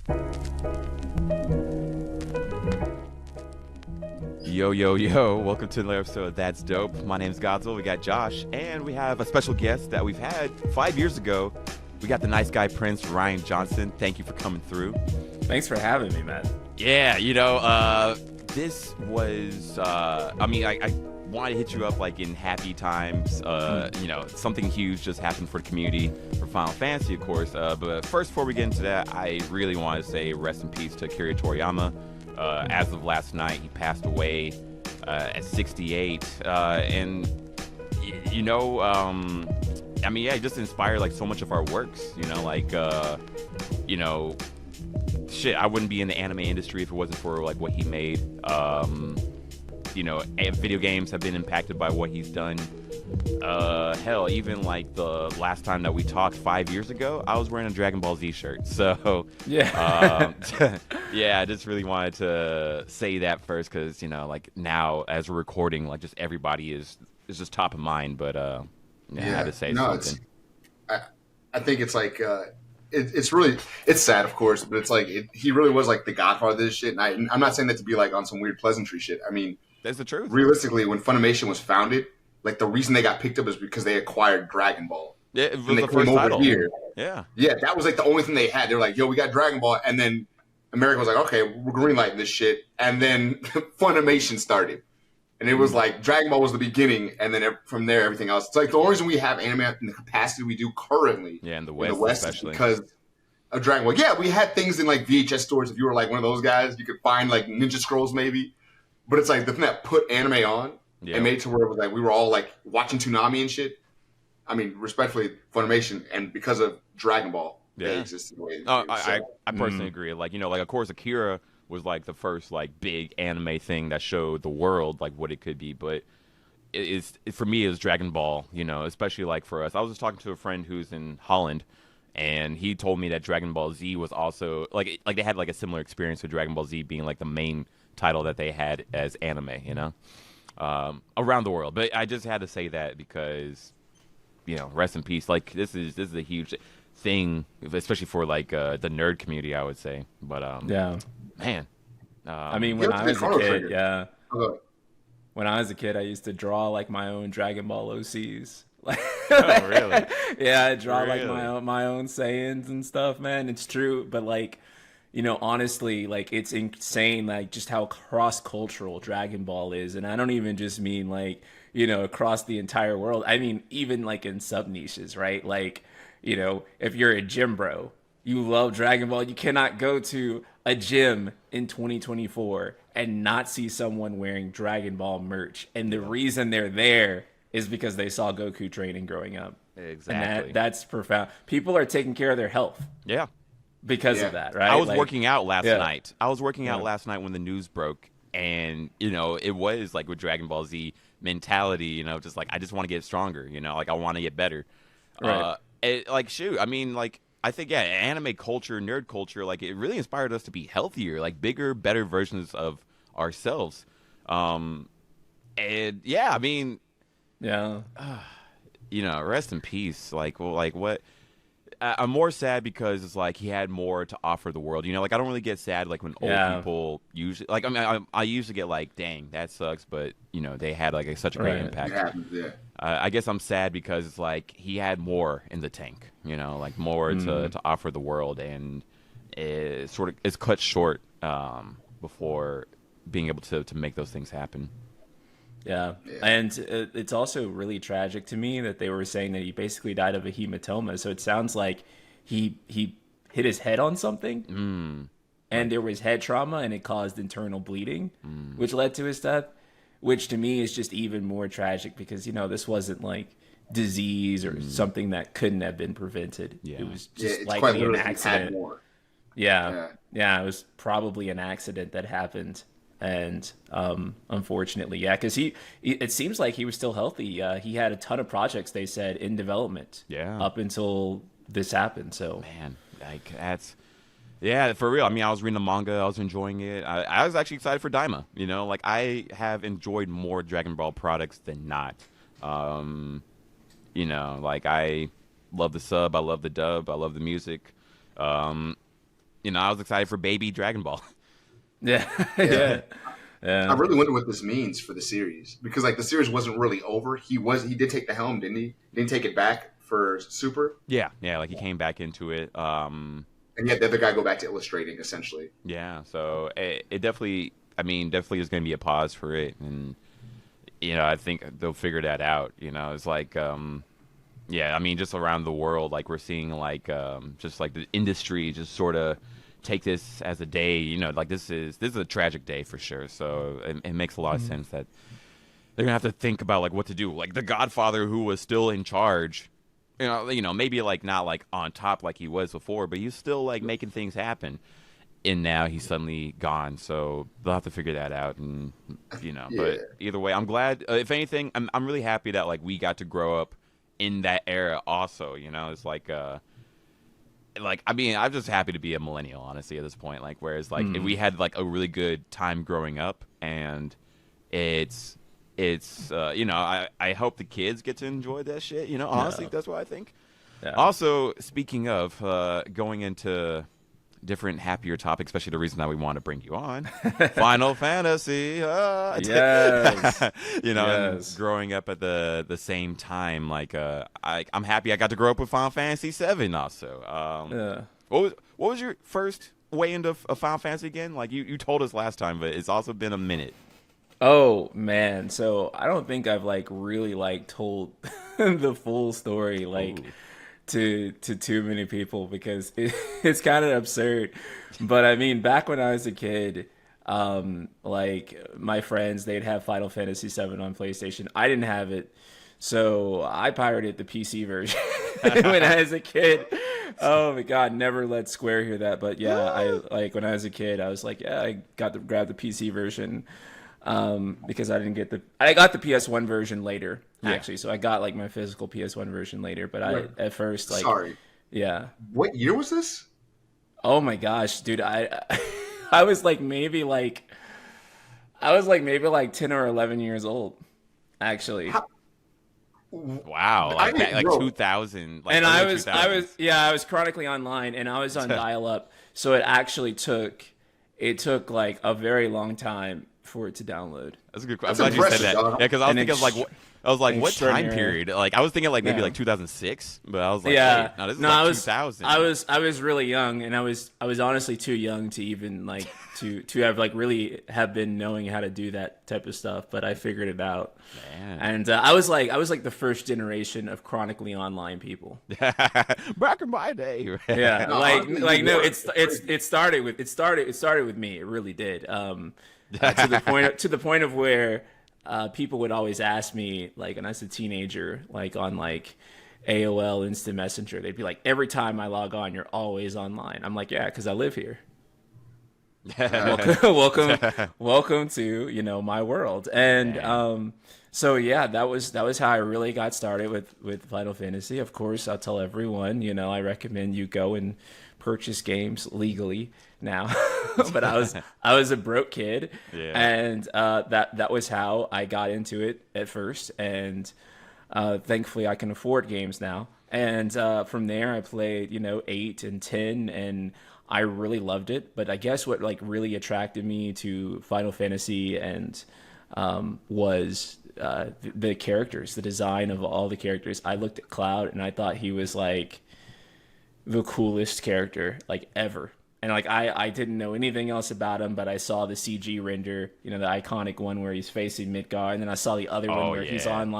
Yo, yo, yo, welcome to another episode of That's Dope. My name's Godzilla, we got Josh, and we have a special guest that we've had 5 years ago. We got the nice guy Prince, Ryan Johnson. Thank you for coming through. Thanks for having me, man. Yeah, this was, I wanted to hit you up like in happy times. Something huge just happened for the community, for Final Fantasy, of course. But first, before we get into that, I really want to say rest in peace to Akira Toriyama. As of last night, he passed away at 68. He just inspired like so much of our works. I wouldn't be in the anime industry if it wasn't for like what he made. Video games have been impacted by what he's done. Even like the last time that we talked 5 years ago, I was wearing a Dragon Ball Z shirt. So yeah, I just really wanted to say that first because now as we're recording, like just everybody is just top of mind. But I had to say something. I think it's like it's sad, of course, but it's like he really was like the godfather of this shit. And I'm not saying that to be like on some weird pleasantry shit. I mean, that's the truth. Realistically, when Funimation was founded, like the reason they got picked up is because they acquired Dragon Ball. Yeah, it was the first title. Here. Yeah, that was like the only thing they had. They were like, "Yo, we got Dragon Ball," and then America was like, "Okay, we're greenlighting this shit," and then Funimation started. And it was like Dragon Ball was the beginning, and then from there, everything else. It's like the only reason we have anime in the capacity we do currently, in the West especially, is because of Dragon Ball. Yeah, we had things in like VHS stores. If you were like one of those guys, you could find like Ninja Scrolls maybe. But it's like the thing that put anime on and made it to where it was like we were all like watching Toonami and shit. I mean, respectfully, Funimation, and because of Dragon Ball, they existed the way they do. I personally agree. Like of course, Akira was like the first like big anime thing that showed the world like what it could be, but for me it was Dragon Ball, especially like for us. I was just talking to a friend who's in Holland, and he told me that Dragon Ball Z was also like they had like a similar experience with Dragon Ball Z being like the main title that they had as anime, around the world. But I just had to say that because rest in peace. Like this is a huge thing, especially for like the nerd community, I would say. But man. I mean, when I was a kid, when I was a kid, I used to draw like my own Dragon Ball OCs. Oh, really? Yeah, I draw like my own Saiyans and stuff, man. It's true, but like, honestly, like it's insane, like just how cross-cultural Dragon Ball is, and I don't even just mean like across the entire world. I mean even like in sub niches, right? Like if you're a gym bro, you love Dragon Ball, you cannot go to a gym in 2024 and not see someone wearing Dragon Ball merch. And the reason they're there is because they saw Goku training growing up. Exactly. And that's profound. People are taking care of their health. Yeah. Because of that, right? I was working out last night. I was working out last night when the news broke. And, it was like with Dragon Ball Z mentality, just like, I just want to get stronger, like I want to get better. Right. I think, anime culture, nerd culture, like it really inspired us to be healthier, like bigger, better versions of ourselves. Rest in peace. What? I'm more sad because it's like he had more to offer the world. I don't really get sad like when old people usually like. I usually get like, dang, that sucks, but they had like such a great impact. I guess I'm sad because it's like he had more in the tank. Like more to offer the world, and it's cut short before being able to make those things happen. Yeah. And it's also really tragic to me that they were saying that he basically died of a hematoma. So it sounds like he hit his head on something, and there was head trauma, and it caused internal bleeding, which led to his death, which to me is just even more tragic because, this wasn't like disease or something that couldn't have been prevented. Yeah. It was just likely an accident. Yeah, it was probably an accident that happened. And unfortunately, because it seems like he was still healthy. He had a ton of projects, they said, in development up until this happened. So man, like that's for real. I mean, I was reading the manga, I was enjoying it. I was actually excited for Daima. Like I have enjoyed more Dragon Ball products than not. Like I love the sub, I love the dub, I love the music. I was excited for baby Dragon Ball. Yeah. Yeah. I really wonder what this means for the series, because like the series wasn't really over. He did take the helm, didn't he? Didn't take it back for Super. Yeah, like he came back into it. And yet the other guy go back to illustrating essentially. Yeah, so it definitely, definitely is going to be a pause for it, and I think they'll figure that out. It's like, just around the world, like we're seeing like just like the industry just sort of take this as a day, like this is a tragic day for sure. So it makes a lot of sense that they're gonna have to think about like what to do. Like the Godfather, who was still in charge, maybe like not like on top like he was before, but he's still like making things happen. And now he's suddenly gone, so they'll have to figure that out. And but either way, I'm glad. If anything, I'm really happy that like we got to grow up in that era. Also, it's like I'm just happy to be a millennial, honestly, at this point. Like, whereas, like, if we had like a really good time growing up, and it's I hope the kids get to enjoy that shit. Honestly, that's what I think. Yeah. Also, speaking of going into different happier topics, especially the reason that we want to bring you on, Final Fantasy. Yes. And growing up at the same time, like I'm happy I got to grow up with Final Fantasy 7 also. What was your first way into Final Fantasy again? Like you told us last time, but it's also been a minute. Oh man, so I don't think I've like really like told the full story like to too many people, because it's kind of absurd. But back when I was a kid, like my friends, they'd have Final Fantasy 7 on PlayStation. I didn't have it, so I pirated the PC version when I was a kid. Oh my god, never let Square hear that. But yeah, I when I was a kid, I was like, I got to grab the PC version. Because I didn't get I got the PS1 version later, actually. So I got like my physical PS1 version later, but at first, like, sorry. Yeah. What year was this? Oh my gosh, dude. I was like maybe like 10 or 11 years old, actually. Wow. Like 2000. Like, and I was chronically online, and I was on dial up. So it actually took like a very long time for it to download. That's a good question. I'm glad you said that. Yeah, because I was thinking what time period? Like I was thinking like maybe like 2006, but I was like, wait, no, this is like 2000. I was really young, and I was honestly too young to even like to have like really have been knowing how to do that type of stuff. But I figured it out, man. And I was like the first generation of chronically online people. Back in my day, right? Yeah, no, it started with me. It really did. To the point of where people would always ask me, like when I was a teenager, like on like AOL Instant Messenger, they'd be like, every time I log on, you're always online. I'm like, yeah, because I live here. welcome to my world. And so yeah, that was how I really got started with Final Fantasy. Of course, I'll tell everyone, I recommend you go and purchase games legally now. But I was a broke kid, and that was how I got into it at first. And thankfully, I can afford games now. And from there, I played 8 and 10, and I really loved it. But I guess what like really attracted me to Final Fantasy and was the characters, the design of all the characters. I looked at Cloud, and I thought he was like the coolest character like ever. And like I didn't know anything else about him, but I saw the CG render, the iconic one where he's facing Midgar, and then I saw the other one where he's on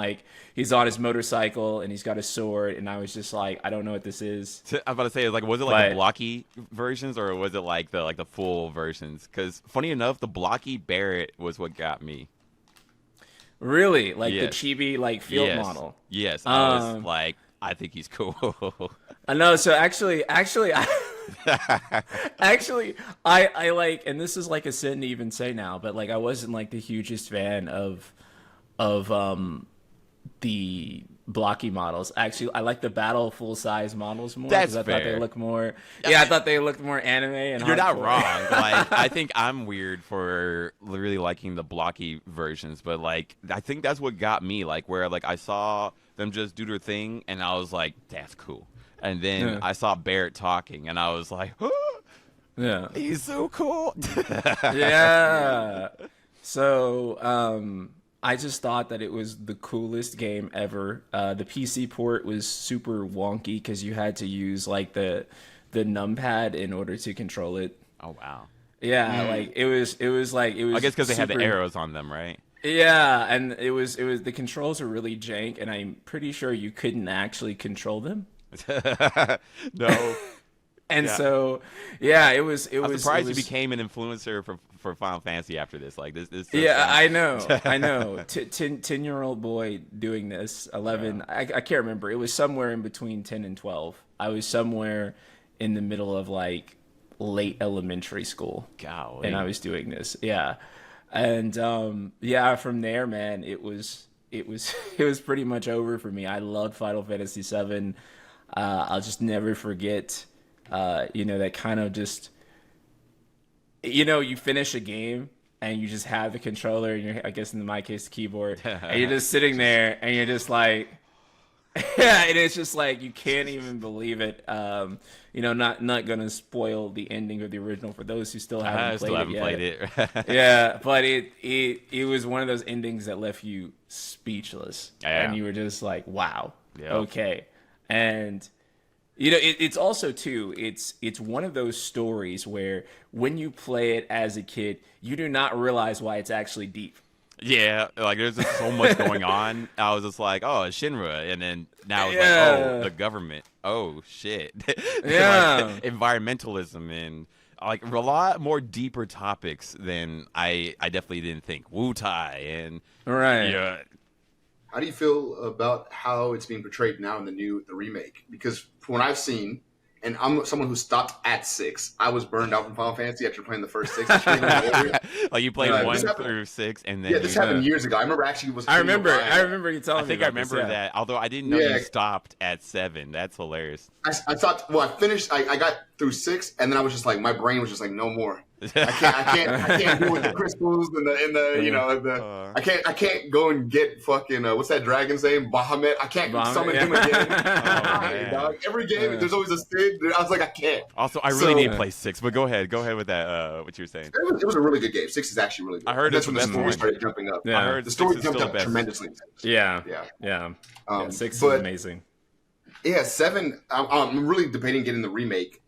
his motorcycle and he's got a sword, and I was just like, I don't know what this is. I was about to say, like, was it like the blocky versions, or was it like the full versions? Because funny enough, the blocky Barrett was what got me. Really, like the chibi like field model. Yes, I was like, I think he's cool. I know. So actually, I like, and this is like a sin to even say now, but like I wasn't like the hugest fan of the blocky models. Actually, I like the battle full size models more because I thought they looked more. Yeah, I thought they looked more anime. And you're not wrong. Like I think I'm weird for really liking the blocky versions, but like I think that's what got me. Like where like I saw them just do their thing, and I was like, that's cool. And then I saw Barrett talking, and I was like, oh, Yeah. He's so cool. Yeah. So, I just thought that it was the coolest game ever. The PC port was super wonky because you had to use like the numpad in order to control it. Oh wow. Yeah, like it was I guess because they had the super- arrows on them, right? Yeah, and it was the controls were really jank, and I'm pretty sure you couldn't actually control them. No. And Yeah. so, yeah, it was. I'm surprised you became an influencer for Final Fantasy after this. Like this. Yeah, I know. 10-year-old boy doing this. 11. I can't remember. It was somewhere in between 10 and 12. I was somewhere in the middle of like late elementary school, Golly. and I was doing this. Yeah, and yeah, from there, man, it was it was pretty much over for me. I loved Final Fantasy VII. I'll just never forget. That kind of just, you finish a game and you just have the controller and I guess in my case, the keyboard, and you're just sitting there and you're just like, yeah, and it's just like, you can't even believe it. Not going to spoil the ending of the original for those who still haven't played it. Yeah, but it was one of those endings that left you speechless. Yeah. And you were just like, wow, Yeah. okay. And it's also too. It's one of those stories where when you play it as a kid, you do not realize why it's actually deep. Yeah, like there's just so much going on. I was just like, oh, it's Shinra, and then now it's Yeah. like, oh, the government. Oh shit. Yeah. Like, environmentalism and like a lot more deeper topics than I definitely didn't think. Wu-Tai and Right. yeah. How do you feel about how it's being portrayed now in the remake? Because from what I've seen, and I'm someone who stopped at 6. I was burned out from Final Fantasy after playing the first 6. Like you played This 1 happened- through 6, and then Yeah, this happened years ago. I remember actually was. I remember you telling I me. think I about this, remember yeah. that. Although I didn't know Yeah. you stopped at 7. That's hilarious. I thought. Well, I finished. I got through 6, and then I was just like, my brain was just like, no more. I can't deal with the crystals and the I can't go and get fucking what's that dragon's name? Bahamut. I can't summon him again. man. Dog. Every game there's always a Sid. I was like, I can't. Also, I really need to play 6, but go ahead with that. What you were saying. It was a really good game. 6 is actually really good. I heard that's it's when the the story best started jumping up. Yeah. I heard The 6 story is jumped still up the best. tremendously. Yeah. Yeah. Yeah. 6 is but- amazing. Yeah, 7. I'm really debating getting the remake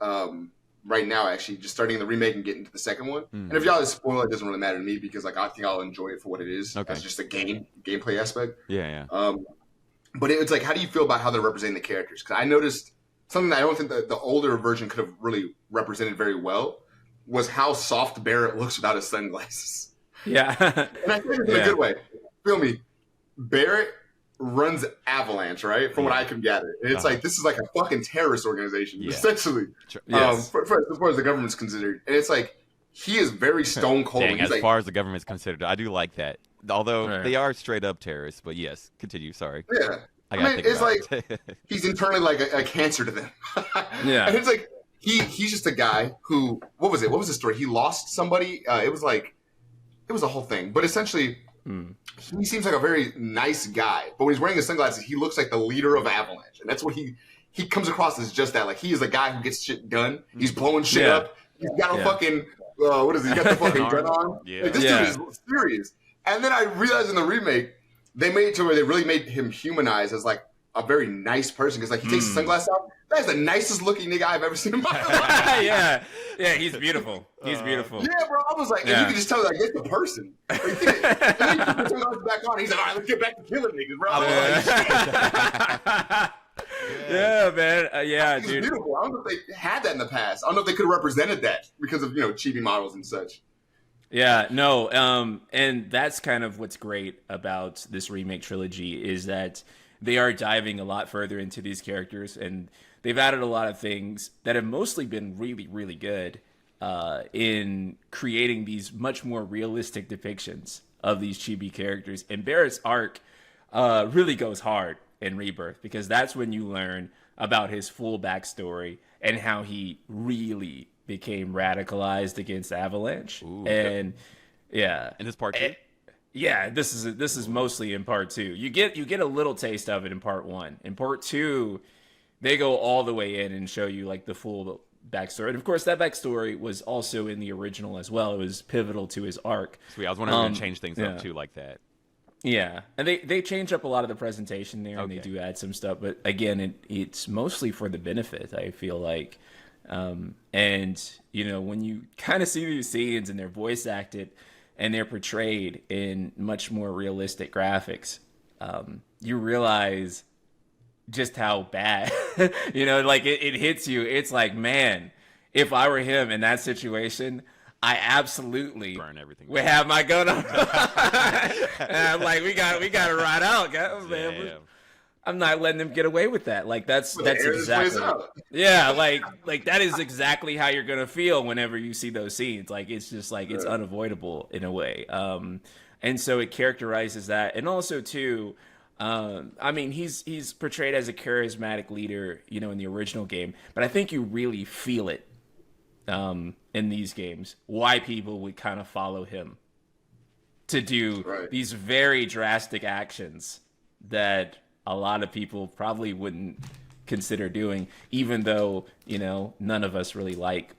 right now. Actually, just starting the remake and getting to the second one. And if y'all just spoil it, doesn't really matter to me because I think I'll enjoy it for what it is. Okay. It's just a gameplay aspect. Yeah. But it's like, how do you feel about how they're representing the characters? Because I noticed something that I don't think the older version could have really represented very well was how soft Barrett looks without his sunglasses. Yeah. And I think it's in a good way. Feel me? Barrett runs Avalanche, right? From what I can gather. And it's like, this is like a fucking terrorist organization, essentially. Yes. As far as the government's considered. And it's like, he is very stone cold. Dang, He's as like, far as the government's considered, I do like that. Although Right. they are straight up terrorists, but yes, continue. Sorry. yeah. I gotta think it's about like, it. he's internally like a cancer to them. Yeah. And it's like, he's just a guy who, what was it? What was the story? He lost somebody. It was a whole thing. But essentially, he seems like a very nice guy. But when he's wearing his sunglasses, he looks like the leader of Avalanche. And that's what he comes across as, just that. Like, he is a guy who gets shit done. He's blowing shit up. He's got a fucking, what is he? He's got the fucking gun on. Yeah. Like, this dude is serious. And then I realized in the remake, they made it to where they really made him humanized as like a very nice person. Because like, he takes his sunglasses off. That's the nicest looking nigga I've ever seen in my life. Yeah, he's beautiful. He's beautiful. Yeah, bro. I was like, and you can just tell, like, it's the person. Like, and then he put the sunglasses back on. He's like, all right, let's get back to killing niggas, bro. Yeah, man. Yeah, It's dude. beautiful. I don't know if they had that in the past. I don't know if they could have represented that because of, chibi models and such. Yeah, no, and that's kind of what's great about this remake trilogy is that they are diving a lot further into these characters, and they've added a lot of things that have mostly been really, really good in creating these much more realistic depictions of these chibi characters. And Barrett's arc really goes hard in Rebirth because that's when you learn about his full backstory and how he really became radicalized against Avalanche. Ooh, and yeah, In this part 2? yeah, this is mostly in part 2. You get a little taste of it in part 1. In part 2, they go all the way in and show you like the full backstory. And of course, that backstory was also in the original as well. It was pivotal to his arc. Sweet. I was wondering if we change things up too like that. Yeah, and they change up a lot of the presentation there, and they do add some stuff. But again, it's mostly for the benefit, I feel like. And you know, when you kind of see these scenes and they're voice acted and they're portrayed in much more realistic graphics, you realize just how bad, you know, like it hits you. It's like, man, if I were him in that situation, I absolutely burn everything. We have my gun on. And I'm like, we got to ride out, guys, man. Yeah. I'm not letting them get away with that. Like that's exactly. Yeah, like that is exactly how you're gonna feel whenever you see those scenes. Like it's just like it's unavoidable in a way. And so it characterizes that, and also too. I mean, he's portrayed as a charismatic leader, you know, in the original game, but I think you really feel it in these games, why people would kind of follow him to do these very drastic actions that a lot of people probably wouldn't consider doing, even though, you know, none of us really like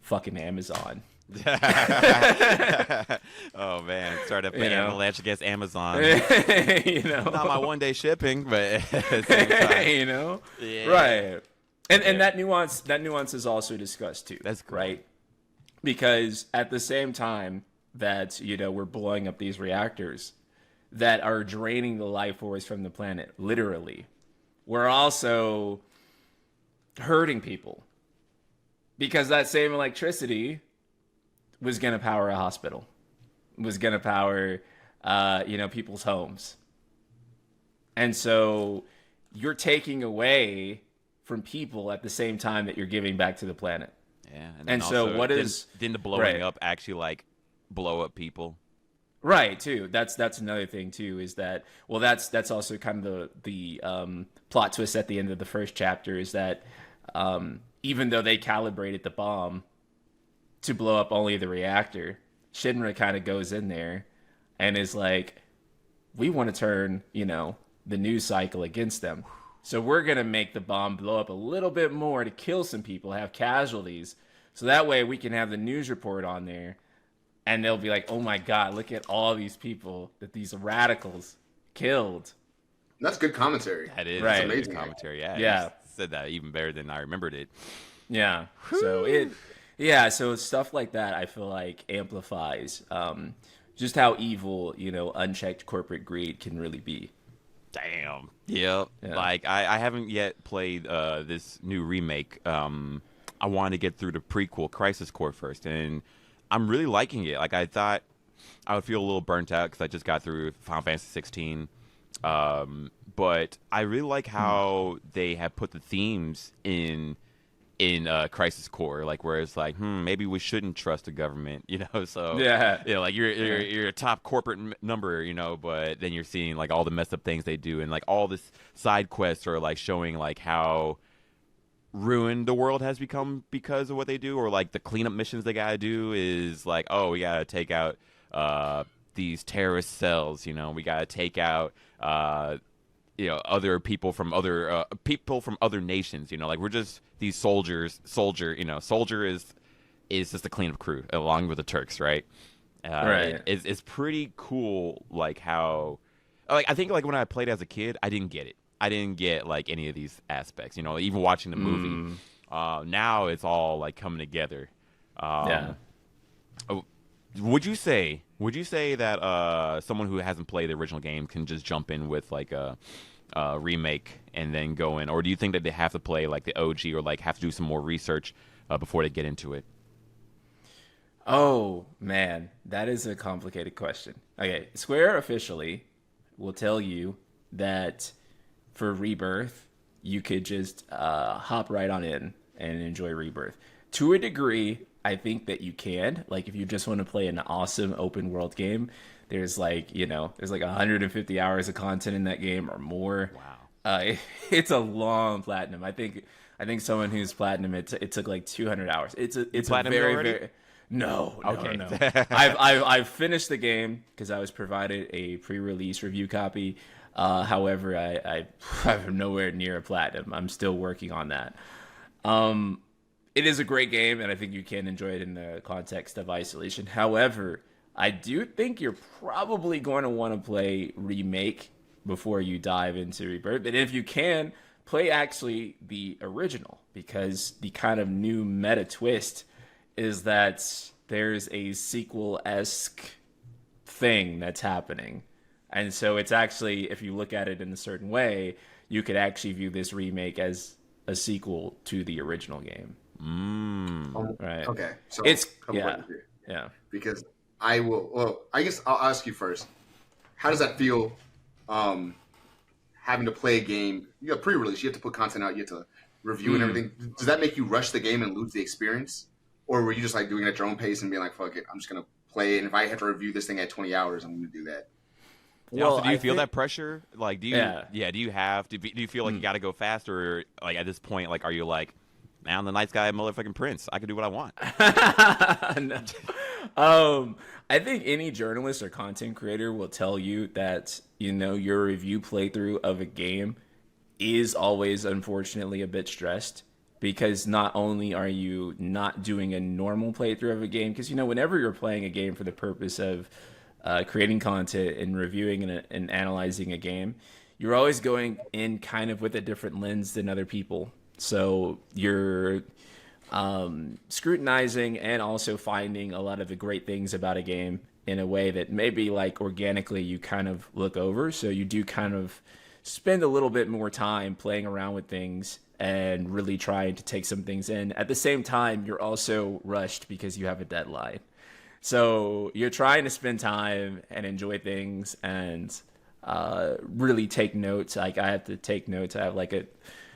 fucking Amazon. Oh man, start up an avalanche against Amazon. You know, not my one-day shipping, but at the same time. You know, right? And that nuance is also discussed too. That's great. Right, because at the same time that, you know, we're blowing up these reactors that are draining the life force from the planet, literally, we're also hurting people because that same electricity was going to power a hospital, was going to power, you know, people's homes. And so you're taking away from people at the same time that you're giving back to the planet. Yeah. And so what is... Didn't the blowing up actually, like, blow up people? Right, too. That's another thing, too, is that... Well, that's also kind of the plot twist at the end of the first chapter, is that even though they calibrated the bomb to blow up only the reactor, Shinra kind of goes in there and is like, we want to turn, you know, the news cycle against them. So we're going to make the bomb blow up a little bit more to kill some people, have casualties. So that way we can have the news report on there and they'll be like, oh my God, look at all these people that these radicals killed. That's good commentary. That is. Right. That's amazing commentary. Yeah. You said that even better than I remembered it. Yeah. So so stuff like that, I feel like amplifies just how evil, you know, unchecked corporate greed can really be. Damn. Yep. Yeah. Like I haven't yet played this new remake. I wanted to get through the prequel Crisis Core first, and I'm really liking it. Like I thought I would feel a little burnt out because I just got through Final Fantasy 16. But I really like how they have put the themes in Crisis Core, like where it's like, maybe we shouldn't trust the government, you know? So you know, like you're a top corporate number, you know, but then you're seeing like all the messed up things they do, and like all this side quests are like showing like how ruined the world has become because of what they do, or like the cleanup missions they gotta do is like, oh, we gotta take out these terrorist cells, you know, we gotta take out you know, other people from other nations, you know, like we're just these soldier, you know, soldier is just a cleanup crew along with the Turks, right? Right. It's pretty cool, like how, like I think like when I played as a kid, I didn't get it. I didn't get like any of these aspects, you know, even watching the movie. Now it's all like coming together. Would you say that someone who hasn't played the original game can just jump in with like a remake and then go in, or do you think that they have to play like the OG or like have to do some more research before they get into it? Oh man, that is a complicated question. Okay, Square officially will tell you that for Rebirth, you could just hop right on in and enjoy Rebirth. To a degree, I think that you can. Like, if you just want to play an awesome open world game, there's like, you know, there's like 150 hours of content in that game or more. Wow. It's a long platinum. I think someone who's platinum, it took like 200 hours. It's a very no. I've finished the game because I was provided a pre-release review copy. However, I'm nowhere near a platinum. I'm still working on that. it is a great game, and I think you can enjoy it in the context of Isolation. However, I do think you're probably going to want to play Remake before you dive into Rebirth. And if you can, play actually the original, because the kind of new meta twist is that there's a sequel-esque thing that's happening. And so it's actually, if you look at it in a certain way, you could actually view this remake as a sequel to the original game. Right. Okay. So it's yeah. Because I will. Well, I guess I'll ask you first. How does that feel? Having to play a game, you have pre-release, you have to put content out, you have to review and everything. Does that make you rush the game and lose the experience, or were you just like doing it at your own pace and being like, "Fuck it, I'm just gonna play it, and if I have to review this thing at 20 hours, I'm gonna do that"? Well, so do you feel that pressure? Like, do you? Yeah. Do you have? Do you feel like you got to go faster? Or, like at this point, like, are you like, man, I'm the nice guy, motherfucking Prince. I can do what I want. No. I think any journalist or content creator will tell you that, you know, your review playthrough of a game is always, unfortunately, a bit stressed, because not only are you not doing a normal playthrough of a game, because, you know, whenever you're playing a game for the purpose of creating content and reviewing and analyzing a game, you're always going in kind of with a different lens than other people. So you're scrutinizing and also finding a lot of the great things about a game in a way that maybe like organically you kind of look over. So you do kind of spend a little bit more time playing around with things and really trying to take some things in. At the same time, you're also rushed because you have a deadline. So you're trying to spend time and enjoy things and really take notes. Like I have to take notes. I have like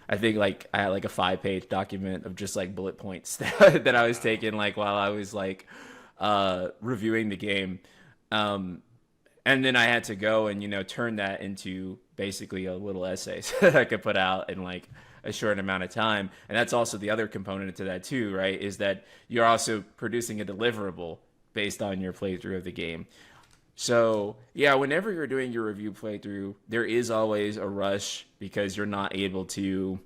I had like a 5-page document of just like bullet points that I was taking like while I was like reviewing the game. And then I had to go and, you know, turn that into basically a little essay that I could put out in like a short amount of time. And that's also the other component to that too, right? Is that you're also producing a deliverable based on your playthrough of the game. So yeah, whenever you're doing your review playthrough, there is always a rush because you're not able to,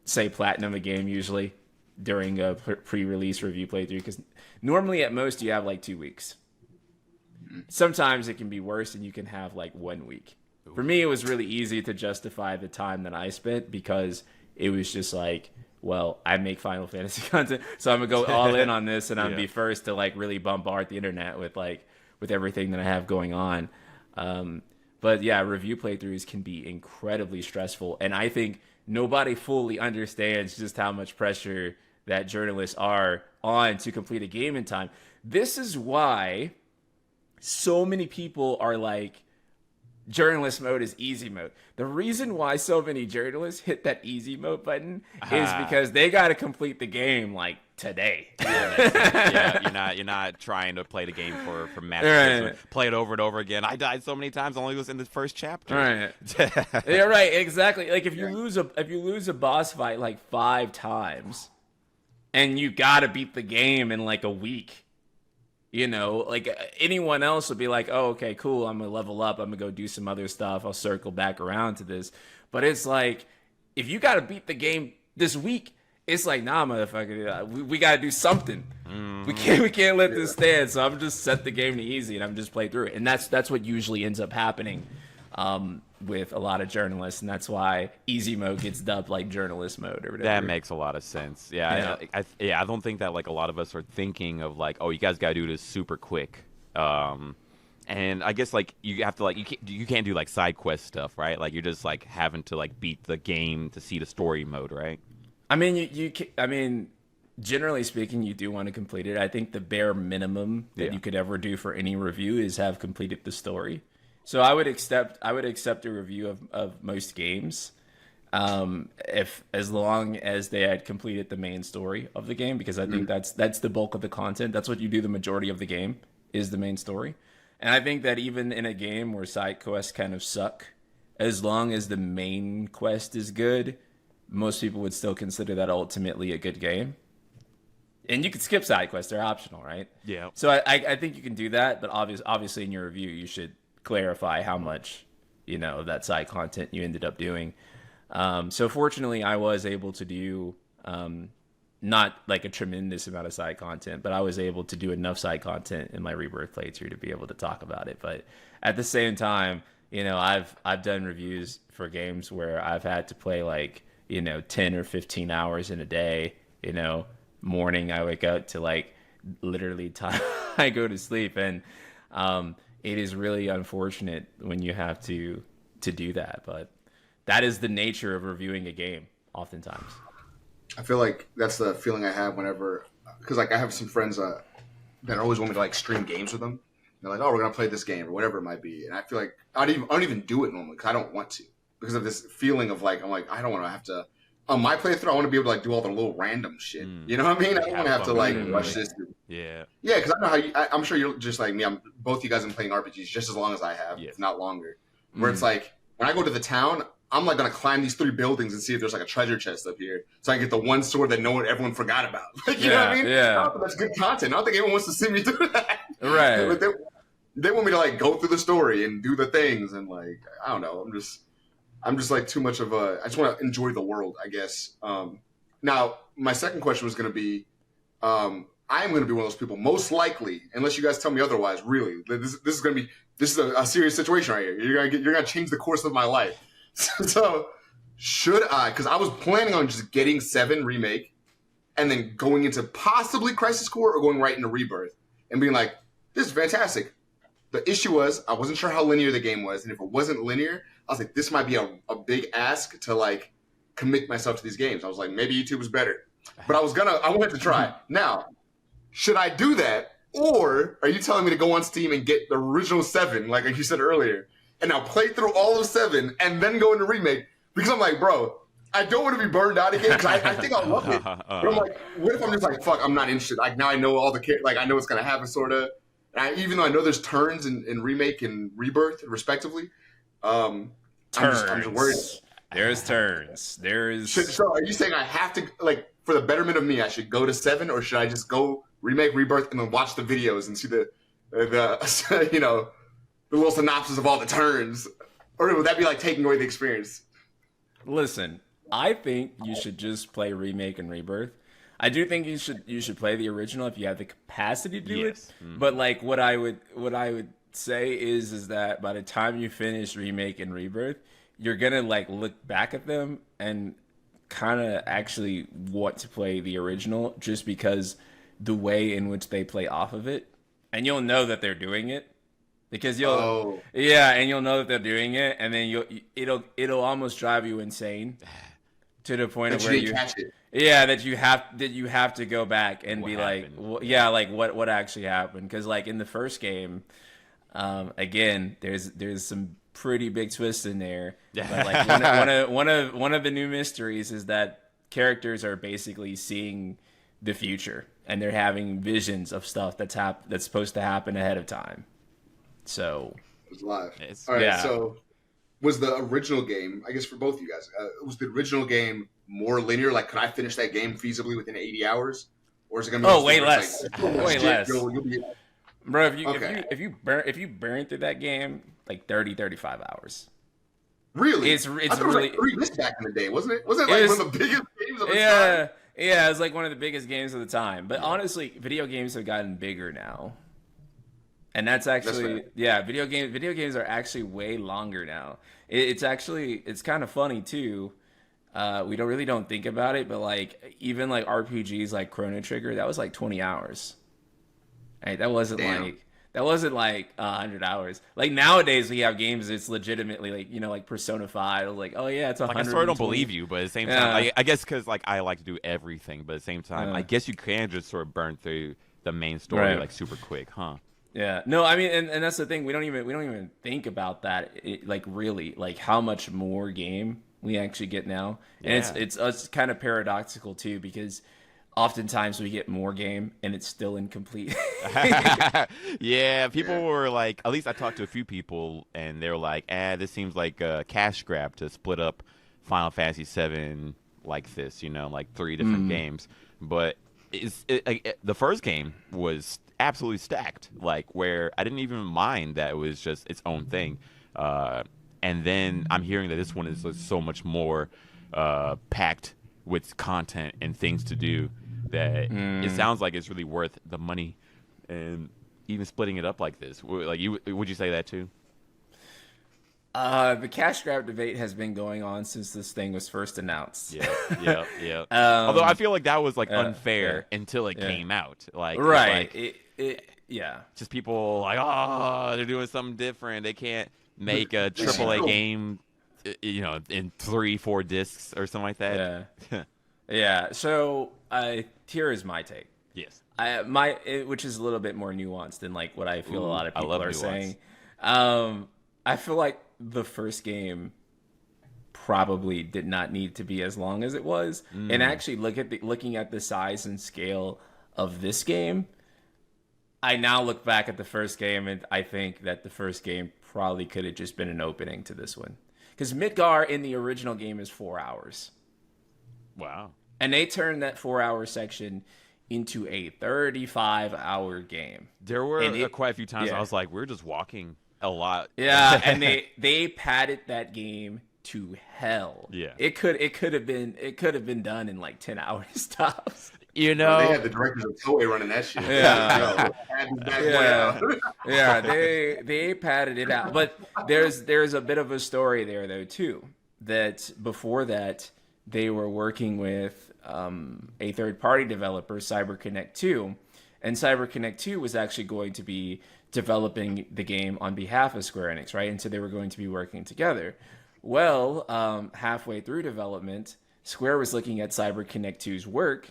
say, platinum a game usually during a pre-release review playthrough, because normally at most you have like 2 weeks. Sometimes it can be worse and you can have like 1 week. For me, it was really easy to justify the time that I spent because it was just like, well, I make Final Fantasy content, so I'm gonna go all in on this, and I'm gonna be first to like really bombard the internet with everything that I have going on. But yeah, review playthroughs can be incredibly stressful, and I think nobody fully understands just how much pressure that journalists are on to complete a game in time. This is why so many people are like, journalist mode is easy mode. The reason why so many journalists hit that easy mode button is because they got to complete the game like today. You're not trying to play the game for matches. Right. Play it over and over again. I died so many times. I only was in the first chapter. Right. Yeah, right. Exactly. Like if you lose a boss fight like 5 times, and you got to beat the game in like a week. You know, like anyone else would be like, oh, okay, cool. I'm going to level up. I'm going to go do some other stuff. I'll circle back around to this. But it's like, if you got to beat the game this week, it's like, nah, motherfucker, we got to do something. Mm-hmm. We can't let this stand. So I'm just set the game to easy and I'm just play through it. And that's what usually ends up happening with a lot of journalists. And that's why easy mode gets dubbed like journalist mode or whatever. That makes a lot of sense. Yeah. I don't think that like a lot of us are thinking of like, oh, you guys got to do this super quick. And I guess like you have to like you can't do like side quest stuff, right? Like you're just like having to like beat the game to see the story mode, right? I mean, generally speaking, you do want to complete it. I think the bare minimum that you could ever do for any review is have completed the story. So I would accept a review of most games, if as long as they had completed the main story of the game, because I think that's the bulk of the content. That's what you do the majority of the game is the main story. And I think that even in a game where side quests kind of suck, as long as the main quest is good, most people would still consider that ultimately a good game. And you can skip side quests; they're optional, right? Yeah. So I think you can do that, but obviously in your review you should clarify how much, of that side content you ended up doing. So fortunately, I was able to do not like a tremendous amount of side content, but I was able to do enough side content in my Rebirth playthrough to be able to talk about it. But at the same time, you know, I've done reviews for games where I've had to play like, you know, 10 or 15 hours in a day. You know, morning I wake up to like literally time I go to sleep, and it is really unfortunate when you have to do that. But that is the nature of reviewing a game, oftentimes. I feel like that's the feeling I have whenever, because like I have some friends that always want me to like stream games with them. They're like, "Oh, we're gonna play this game or whatever it might be," and I feel like I don't even do it normally because I don't want to, because of this feeling of like I'm like I don't want to have to on my playthrough. I want to be able to like do all the little random shit. You know what I mean? I don't want to have to like rush this. Yeah, because I know how I'm sure you're just like me. Both you guys have been playing RPGs just as long as I have, if not longer. Where it's like when I go to the town, I'm like gonna climb these 3 buildings and see if there's like a treasure chest up here, so I can get the one sword that everyone forgot about. Like, you know what I mean? Yeah. I don't think that's good content. I don't think anyone wants to see me do that. Right. But they want me to like go through the story and do the things, and like I don't know. I'm just like too much of a. I just want to enjoy the world, I guess. Now my second question was gonna be, I am gonna be one of those people, most likely, unless you guys tell me otherwise. Really, this is a serious situation right here. You're gonna change the course of my life. So should I, because I was planning on just getting 7 Remake and then going into possibly Crisis Core or going right into Rebirth and being like, this is fantastic. The issue was I wasn't sure how linear the game was, and if it wasn't linear, I was like, this might be a big ask to like commit myself to these games. I was like, maybe YouTube was better. But I wanted to try. Now, should I do that, or are you telling me to go on Steam and get the original 7, like you said earlier, and now play through all of 7 and then go into Remake? Because I'm like, bro, I don't want to be burned out again, because I think I love it. But I'm like, what if I'm just like, fuck, I'm not interested. Like, now I know all the like I know what's going to happen, sort of. And even though I know there's turns in Remake and Rebirth, respectively, I'm just worried. There's turns. So are you saying I have to, like, for the betterment of me, I should go to 7, or should I just go Remake, Rebirth, and then watch the videos and see the you know, the little synopsis of all the turns? Or would that be like taking away the experience? Listen, I think you should just play Remake and Rebirth. I do think you should play the original if you have the capacity to do it. But like what I would say is that by the time you finish Remake and Rebirth, you're gonna like look back at them and kind of actually want to play the original, just because the way in which they play off of it, and you'll know that they're doing it. Because you'll know that they're doing it, and then it'll almost drive you insane to the point of where that you have to go back and be like, what actually happened? Because like in the first game, again, there's some pretty big twists in there. But like one of the new mysteries is that characters are basically seeing the future, and they're having visions of stuff that's supposed to happen ahead of time. So it's live. All right. So was the original game, I guess for both of you guys, was the original game more linear? Like, could I finish that game feasibly within 80 hours, or is it gonna be way less? Way less. Bro, if you burn through that game like 35 hours. Really? It's I thought really it was like 3 back in the day, wasn't it? Wasn't it like one of the biggest games of its time? Yeah, it was like one of the biggest games of the time. But honestly, video games have gotten bigger now. And that's actually video games are actually way longer now. It's kind of funny too. We don't think about it, but like even like RPGs like Chrono Trigger, that was like 20 hours. Right? That wasn't like 100 hours. Like nowadays we have games that's legitimately like, you know, like Persona 5, like, oh yeah, it's 100. Like I sort of don't believe you, but at the same time, I guess because like I like to do everything, but at the same time, I guess you can just sort of burn through the main story like super quick, huh? Yeah, no, I mean, and that's the thing. We don't even think about that. Like really, like how much more game we actually get now, and it's kind of paradoxical too, because oftentimes we get more game and it's still incomplete. Yeah, people were like, at least I talked to a few people, and they were like, this seems like a cash grab to split up Final Fantasy VII like this, you know, like 3 different games. But the first game was absolutely stacked, like where I didn't even mind that it was just its own thing. And then I'm hearing that this one is so much more packed with content and things to do that it sounds like it's really worth the money, and even splitting it up like this. Like, would you say that too? The cash grab debate has been going on since this thing was first announced. Yeah. Although I feel like that was like unfair until it came out. Like, right. Just people like, oh, they're doing something different. They can't make a AAA game, in 3-4 discs or something like that. Yeah. So here is my take. Yes. Which is a little bit more nuanced than like what I feel a lot of people are nuance. saying. I feel like the first game probably did not need to be as long as it was, and actually looking at the size and scale of this game, I now look back at the first game and I think that the first game probably could have just been an opening to this one, because Midgar in the original game is 4 hours. Wow. And they turned that 4-hour section into a 35-hour game. There were quite a few times I was like, we're just walking a lot. Yeah, and they padded that game to hell. Yeah. It could have been done in like 10 hours tops. They had the directors of Toei running that shit. They padded it out. But there's a bit of a story there though too, that before that they were working with a third-party developer, CyberConnect 2, and CyberConnect 2 was actually going to be developing the game on behalf of Square Enix, right? And so they were going to be working together. Well, halfway through development, Square was looking at CyberConnect 2's work,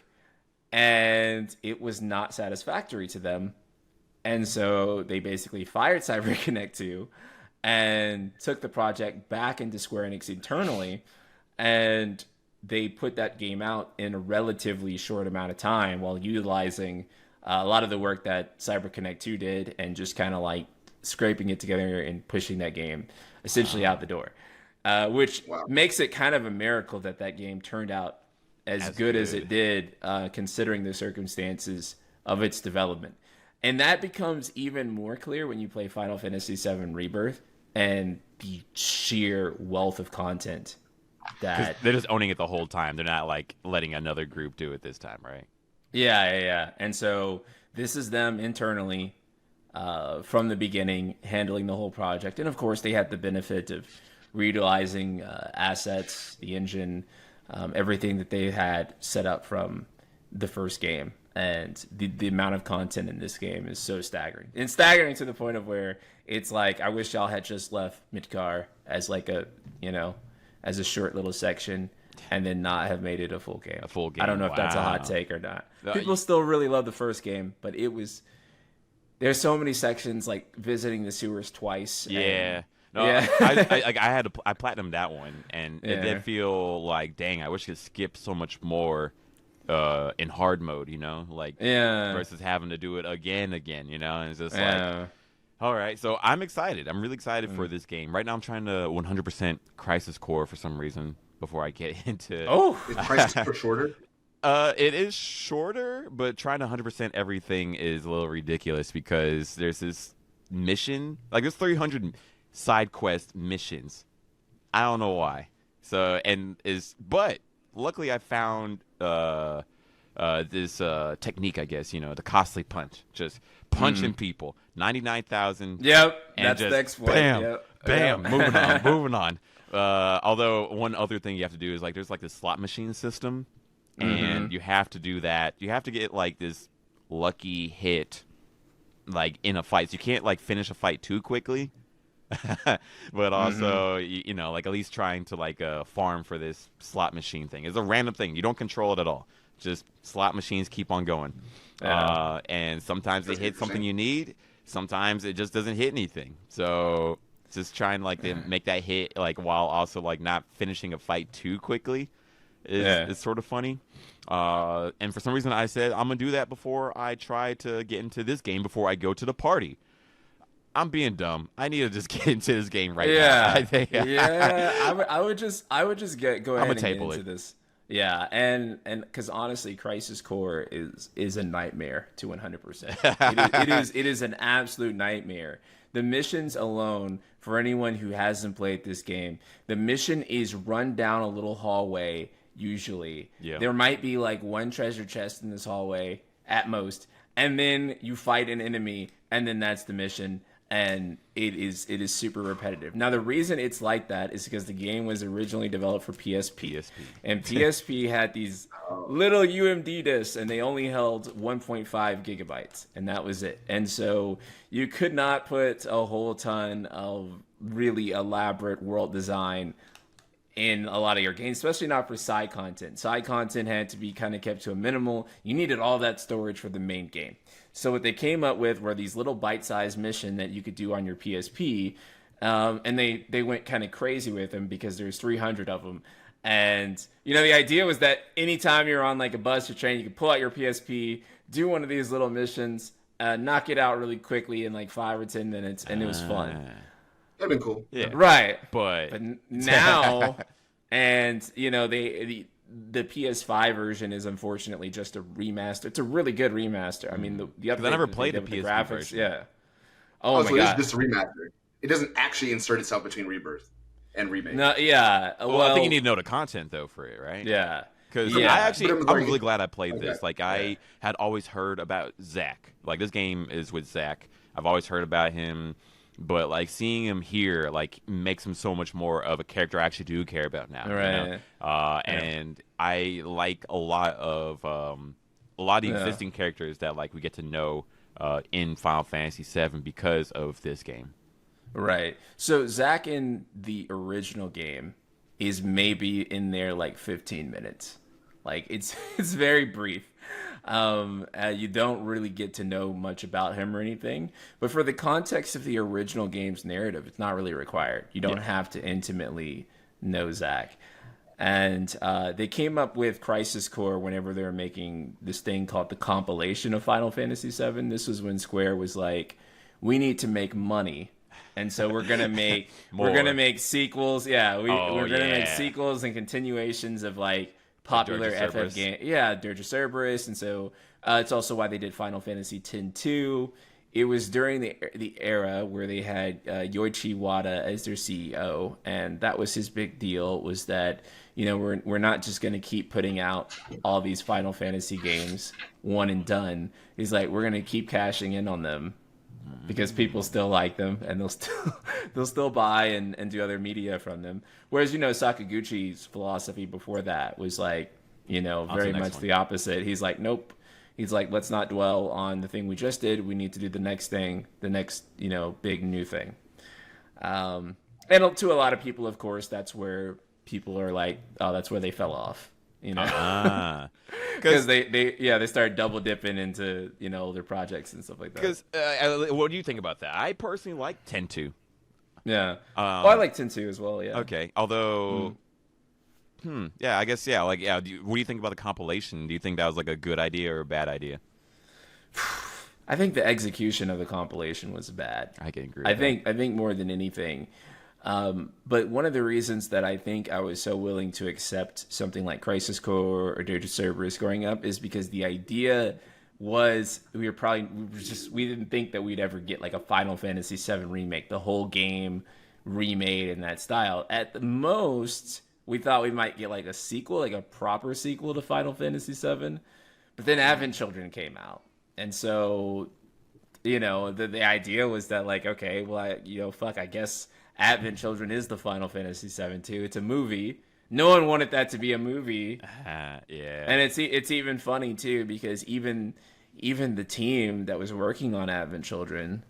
and it was not satisfactory to them. And so they basically fired CyberConnect 2 and took the project back into Square Enix internally, and they put that game out in a relatively short amount of time while utilizing a lot of the work that CyberConnect 2 did and just kind of like scraping it together and pushing that game essentially out the door, which makes it kind of a miracle that game turned out as good as it did, considering the circumstances of its development. And that becomes even more clear when you play Final Fantasy VII Rebirth and the sheer wealth of content that they're just owning it the whole time. They're not like letting another group do it this time, right? Yeah. And so this is them internally from the beginning handling the whole project. And of course, they had the benefit of reutilizing assets, the engine, everything that they had set up from the first game. And the amount of content in this game is so staggering. It's staggering to the point of where it's like, I wish y'all had just left Midgar as like as a short little section and then not have made it a full game. I don't know if that's a hot take or not. People still really love the first game, but there's so many sections like visiting the sewers twice. Yeah. I platinumed that one, and it did feel like, dang, I wish I could skip so much more in hard mode, versus having to do it again, and it's just like, all right. So I'm excited. I'm really excited for this game. Right now I'm trying to 100% Crisis Core for some reason before I get into... Oh! Is Crisis Core shorter? It is shorter, but trying to 100% everything is a little ridiculous because there's this mission, like there's 300 side quest missions. I don't know why. But luckily I found this technique, I guess, the costly punch, just punching people, 99,000. Yep, and that's just the next one. Bam, moving on. Although one other thing you have to do is like there's like this slot machine system, and you have to do that. You have to get like this lucky hit, like in a fight. So you can't like finish a fight too quickly. But also, like at least trying to like farm for this slot machine thing. It's a random thing. You don't control it at all. Just slot machines keep on going. And sometimes they hit something you need. Sometimes it just doesn't hit anything. So just trying like to make that hit like while also like not finishing a fight too quickly is sort of funny. And for some reason I said I'm going to do that before I try to get into this game before I go to the party. I'm being dumb. I need to just get into this game right now. I think. I would just go ahead and get into this. Yeah, and because honestly, Crisis Core is a nightmare to 100%. It is an absolute nightmare. The missions alone, for anyone who hasn't played this game, the mission is run down a little hallway, usually. Yeah. There might be like one treasure chest in this hallway at most, and then you fight an enemy, and then that's the mission. And it is super repetitive. Now, the reason it's like that is because the game was originally developed for PSP. And PSP had these little UMD discs, and they only held 1.5 gigabytes, and that was it. And so you could not put a whole ton of really elaborate world design in a lot of your games, especially not for side content. Side content had to be kind of kept to a minimal. You needed all that storage for the main game. So what they came up with were these little bite-sized missions that you could do on your PSP, and they went kind of crazy with them because there's 300 of them. And, you know, the idea was that anytime you're on like a bus or train, you could pull out your PSP, do one of these little missions, knock it out really quickly in like 5 or 10 minutes, and it was fun. That'd been cool. Yeah. Right. But now, and, you know, the PS5 version is unfortunately just a remaster. It's a really good remaster. I mean, the update I never that played they the did with PSP graphics, version. yeah. Oh my so god. This is just a remaster. It doesn't actually insert itself between Rebirth and Remake. No, yeah. Well, I think you need to know the content though for it, right? Yeah. Because Yeah. I'm really glad I played Okay. this. Like I had always heard about Zach. Like this game is with Zach. I've always heard about him, but like seeing him here, like makes him so much more of a character I actually do care about now. Right. You know? And I like a lot of the existing characters that like we get to know in Final Fantasy VII because of this game. Right. So Zach in the original game is maybe in there like 15 minutes. Like it's very brief. You don't really get to know much about him or anything. But for the context of the original game's narrative, it's not really required. You don't have to intimately know Zach. And they came up with Crisis Core whenever they were making this thing called the compilation of Final Fantasy VII. This was when Square was like, we need to make money. And so we're gonna make sequels. Yeah, we're gonna make sequels and continuations of like popular FF game. Yeah, Dirge of Cerberus, and so it's also why they did Final Fantasy X-2. It was during the era where they had Yoichi Wada as their CEO, and that was his big deal. Was that, you know, we're not just gonna keep putting out all these Final Fantasy games one and done. He's like, we're gonna keep cashing in on them, because people still like them and they'll still buy and do other media from them. Whereas, you know, Sakaguchi's philosophy before that was like, you know, very much the opposite. He's like, nope. He's like, let's not dwell on the thing we just did. We need to do the next thing, the next, you know, big new thing. And to a lot of people, of course, that's where people are like, oh, that's where they fell off. You know, because they started double dipping into, you know, older projects and stuff like that. Because what do you think about that? I personally like 10-2. Yeah. I like 10-2 as well. Yeah. Okay. Although, yeah, I guess Like, what do you think about the compilation? Do you think that was like a good idea or a bad idea? I think the execution of the compilation was bad. I can agree. I think more than anything. But one of the reasons that I think I was so willing to accept something like Crisis Core or Dirge of Cerberus growing up is because the idea was we didn't think that we'd ever get like a Final Fantasy VII remake, the whole game remade in that style. At the most, we thought we might get like a sequel, like a proper sequel to Final Fantasy VII. But then Advent Children came out, and so, you know, the idea was that like, okay, well, I guess Advent Children is the Final Fantasy VII too. It's a movie. No one wanted that to be a movie. Yeah. And it's even funny too, because even the team that was working on Advent Children,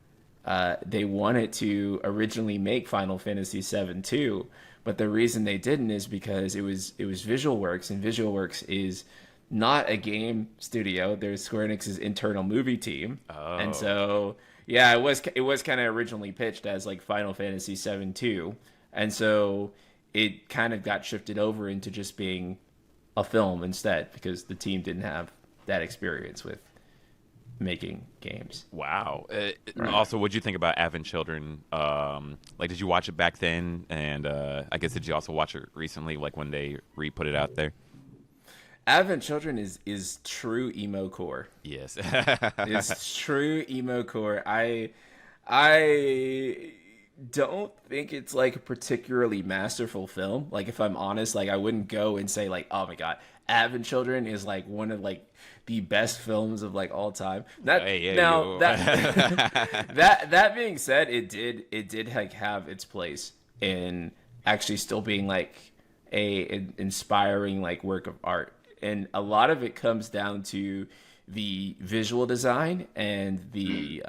they wanted to originally make Final Fantasy VII too, but the reason they didn't is because it was VisualWorks, and VisualWorks is not a game studio. There's Square Enix's internal movie team, and so. Yeah, it was kind of originally pitched as like Final Fantasy VII 2, and so it kind of got shifted over into just being a film instead, because the team didn't have that experience with making games. Wow. Also, what did you think about Advent Children? Like, did you watch it back then? And I guess did you also watch it recently, like when they re-put it out there? Advent Children is true emo core. Yes. It's true emo core. don't think it's like a particularly masterful film. Like, if I'm honest, like I wouldn't go and say like, oh my god, Advent Children is like one of like the best films of like all time. That that being said, it did like have its place in actually still being like an inspiring like work of art, and a lot of it comes down to the visual design and the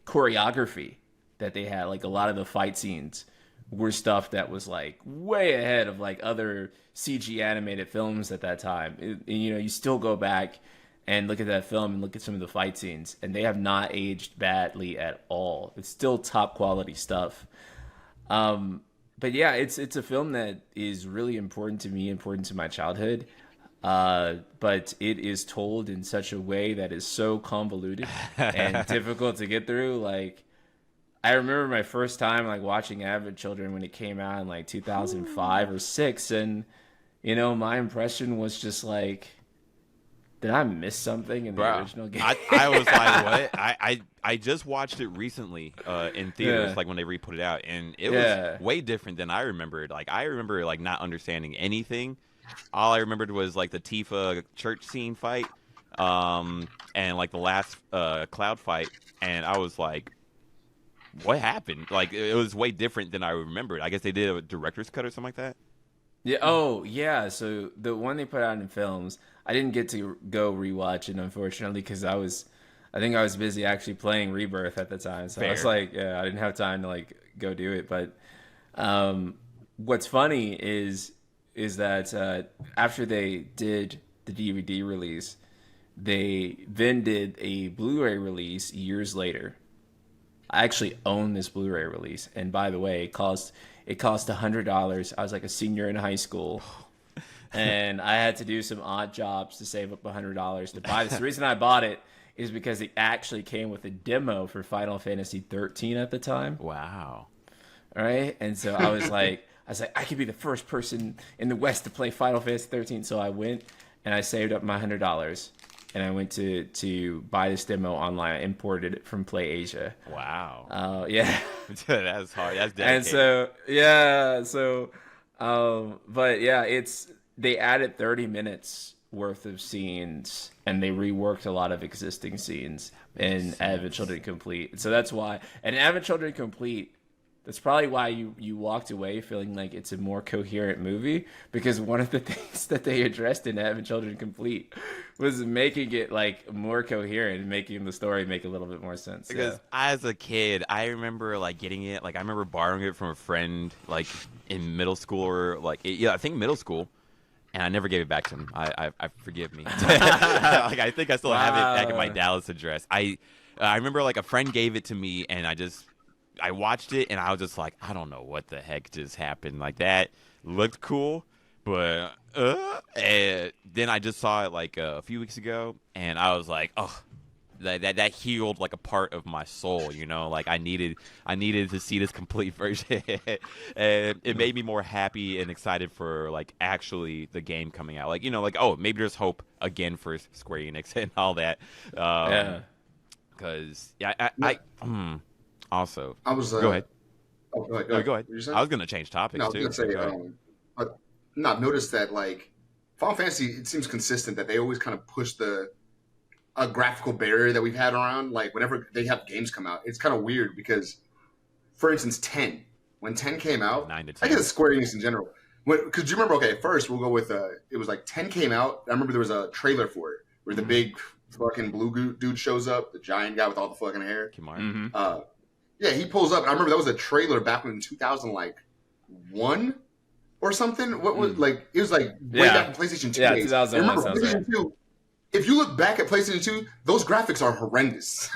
choreography that they had. Like, a lot of the fight scenes were stuff that was like way ahead of like other CG animated films at that time. You know, you still go back and look at that film and look at some of the fight scenes, and they have not aged badly at all. It's still top quality stuff. But yeah, it's a film that is really important to me, important to my childhood. But it is told in such a way that is so convoluted and difficult to get through. Like, I remember my first time like watching Advent Children when it came out in like 2005 or 6, and you know, my impression was just like, did I miss something in the original game? I was like, what? I just watched it recently in theaters, like when they re-put it out, and it was way different than I remembered. Like, I remember like not understanding anything. All I remembered was like the Tifa church scene fight, and like the last cloud fight, and I was like, what happened? Like, it was way different than I remembered. I guess they did a director's cut or something like that. Yeah. Oh, yeah. So the one they put out in films, I didn't get to go rewatch it, unfortunately, because I think I was busy actually playing Rebirth at the time. So I was like, yeah, I didn't have time to like go do it. But what's funny is that after they did the DVD release, they then did a Blu-ray release years later. I actually own this Blu-ray release, and by the way, it cost $100. I was like a senior in high school, and I had to do some odd jobs to save up $100 to buy this. The reason I bought it is because it actually came with a demo for Final Fantasy 13 at the time. Wow. All right, and so I was like, I could be the first person in the West to play Final Fantasy 13. So I went and I saved up my $100. And I went to buy this demo online. I imported it from PlayAsia. Wow. Yeah. That's hard. That's dedicated. And so, yeah. So, but yeah, they added 30 minutes worth of scenes, and they reworked a lot of existing scenes in Advent Children Complete. So that's why, and Advent Children Complete, that's probably why you walked away feeling like it's a more coherent movie, because one of the things that they addressed in Advent Children Complete was making it like more coherent and making the story make a little bit more sense. Because as a kid, I remember like getting it, like I remember borrowing it from a friend like in middle school or like I think middle school, and I never gave it back to him. I forgive me. Like, I think I still have it back at my Dallas address. I remember like a friend gave it to me, and I watched it, and I was just like, I don't know what the heck just happened. Like, that looked cool, but and then I just saw it like a few weeks ago, and I was like, oh, that healed like a part of my soul, you know? Like, I needed to see this complete version, and it made me more happy and excited for like actually the game coming out. Like, you know, like, oh, maybe there's hope again for Square Enix and all that. Because also, I was go ahead. Oh, go ahead. No, go ahead. I was going to change topics too. I was going to say, I've noticed that like Final Fantasy, it seems consistent that they always kind of push a graphical barrier that we've had around. Like, whenever they have games come out, it's kind of weird because, for instance, when 10 came out, 9 to 10. I guess Square Enix in general. Because do you remember? Okay, first we'll go with it was like 10 came out. I remember there was a trailer for it where the big fucking blue dude shows up, the giant guy with all the fucking hair. Kimar. Yeah, he pulls up, and I remember that was a trailer back in 2001 or something. What was like? It was like way back in PlayStation 2 days. 2001. Remember PlayStation 2? If you look back at PlayStation 2, those graphics are horrendous.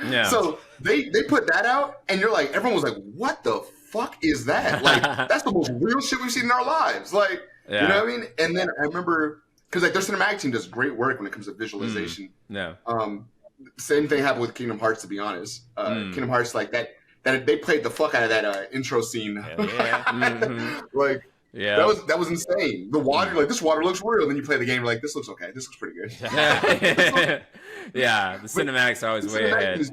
Yeah. So they put that out, and you're like, everyone was like, "What the fuck is that?" Like, that's the most real shit we've seen in our lives. Like, you know what I mean? And then I remember because like their cinematic team does great work when it comes to visualization. Yeah. Same thing happened with Kingdom Hearts, to be honest. Kingdom Hearts, like that they played the fuck out of that intro scene. Like, that was insane. The water, like, this water looks real. And then you play the game, you're like, this looks okay. This looks pretty good. Yeah, the cinematics are always way ahead.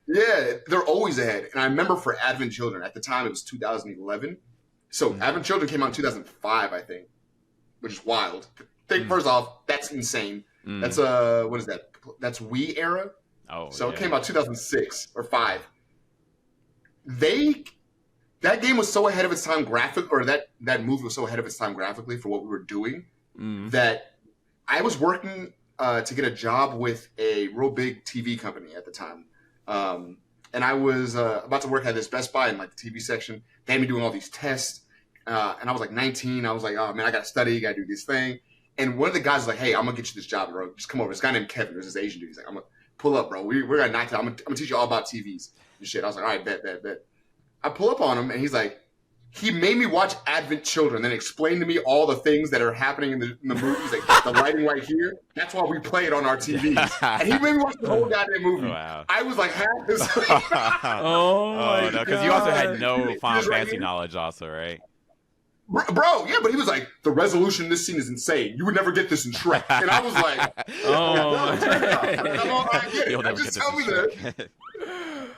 Yeah, they're always ahead. And I remember for Advent Children, at the time it was 2011. So Advent Children came out in 2005, I think, which is wild. First off, that's insane. That's what is that? That's Wii era. Oh, so yeah. It came out 2006 or 5. That game was so ahead of its time that movie was so ahead of its time graphically for what we were doing that I was working to get a job with a real big TV company at the time. And I was about to work at this Best Buy in like the TV section. They had me doing all these tests. And I was like 19. I was like, oh man, I got to study, got to do this thing. And one of the guys was like, hey, I'm going to get you this job, bro. Just come over. This guy named Kevin. There's this Asian dude. He's like, I'm going to pull up, bro. We're going to knock it out. I'm going to teach you all about TVs and shit. I was like, all right, bet. I pull up on him and he's like, he made me watch Advent Children, then explain to me all the things that are happening in the movies, like the lighting right here. That's why we play it on our TVs. And he made me watch the whole goddamn movie. Wow. I was like half this. No, because you also had no Final Fantasy knowledge, also, right? Bro, yeah, but he was like, the resolution in this scene is insane. You would never get this in Shrek. And I was like, I get it. Just tell me that.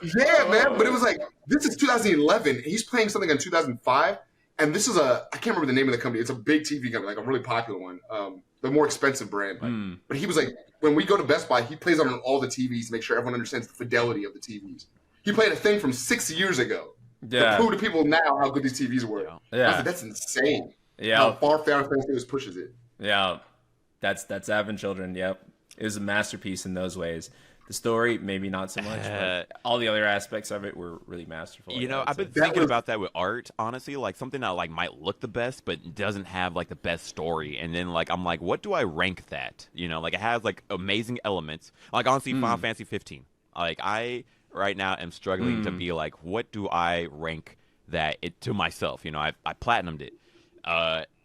Yeah, man. But it was like, this is 2011. He's playing something in 2005. And this is I can't remember the name of the company. It's a big TV company, like a really popular one. The more expensive brand. But he was like, when we go to Best Buy, he plays on all the TVs to make sure everyone understands the fidelity of the TVs. He played a thing from 6 years ago. Yeah. To prove to people now how good these TVs were. Yeah. Like, that's insane. Yeah. How far Final Fantasy pushes it. Yeah. That's Advent Children. Yep. It was a masterpiece in those ways. The story, maybe not so much, but all the other aspects of it were really masterful. You know, I've been thinking about that with art, honestly, like something that like might look the best, but doesn't have like the best story. And then like I'm like, what do I rank that? You know, like it has like amazing elements. Like honestly, Final Fantasy 15. Like I right now am struggling to be like, what do I rank that to myself? You know, I platinumed it,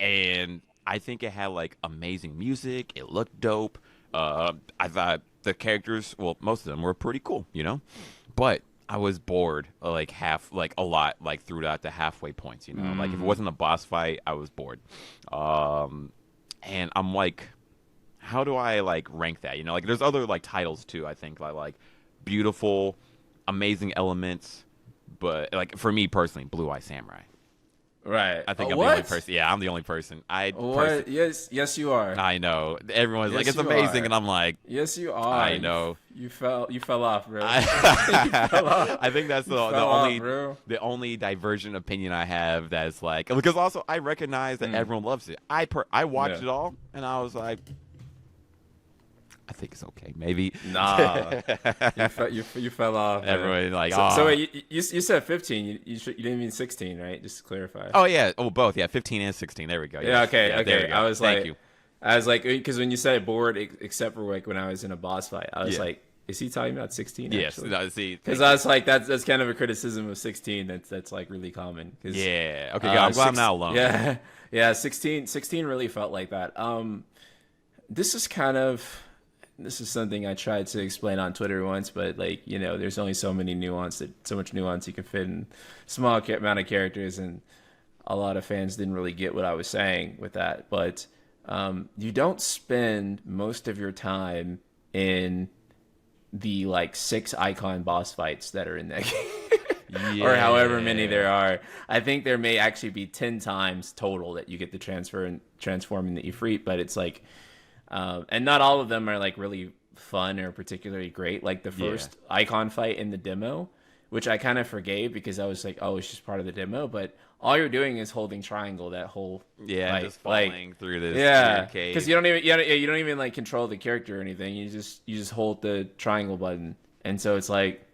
and I think it had like amazing music. It looked dope. I thought the characters, well, most of them were pretty cool, you know, but I was bored like a lot throughout the halfway points, you know, like if it wasn't a boss fight, I was bored. And I'm like, how do I like rank that? You know, like there's other like titles too. I think like beautiful, amazing elements, but like for me personally, Blue Eye Samurai. Right. I think I'm the only person. Yeah, I'm the only person. What? Yes, you are. I know. Everyone's like, it's amazing, and I'm like, yes, you are. I know. You fell off, bro. I think that's the only divergent opinion I have. That's like, because also I recognize that everyone loves it. I watched it all, and I was like, I think it's okay. Maybe. Nah. you fell off. Everyone like, so wait, you said 15. You didn't mean 16, right? Just to clarify. Oh yeah. Oh, both. Yeah, 15 and 16. There we go. Yeah. Okay. Yeah, okay. I was Thank like, you. Because when you said bored, except for like when I was in a boss fight, I was like, is he talking about 16? Yes. No, see, because I was like, that's kind of a criticism of 16. That's like really common. Yeah. Okay. I'm glad I'm not alone. Yeah. Yeah. 16 really felt like that. This is something I tried to explain on Twitter once, but like, you know, there's only so much nuance you can fit in a small amount of characters, and a lot of fans didn't really get what I was saying with that. But you don't spend most of your time in the like 6 icon boss fights that are in that game. Or however many there are. I think there may actually be 10 times total that you get to transform into Ifrit, but it's like and not all of them are like really fun or particularly great. Like the first icon fight in the demo, which I kind of forgave because I was like, oh, it's just part of the demo. But all you're doing is holding triangle that whole just falling through this cave. Because you don't even like control the character or anything. You just hold the triangle button, and so it's like,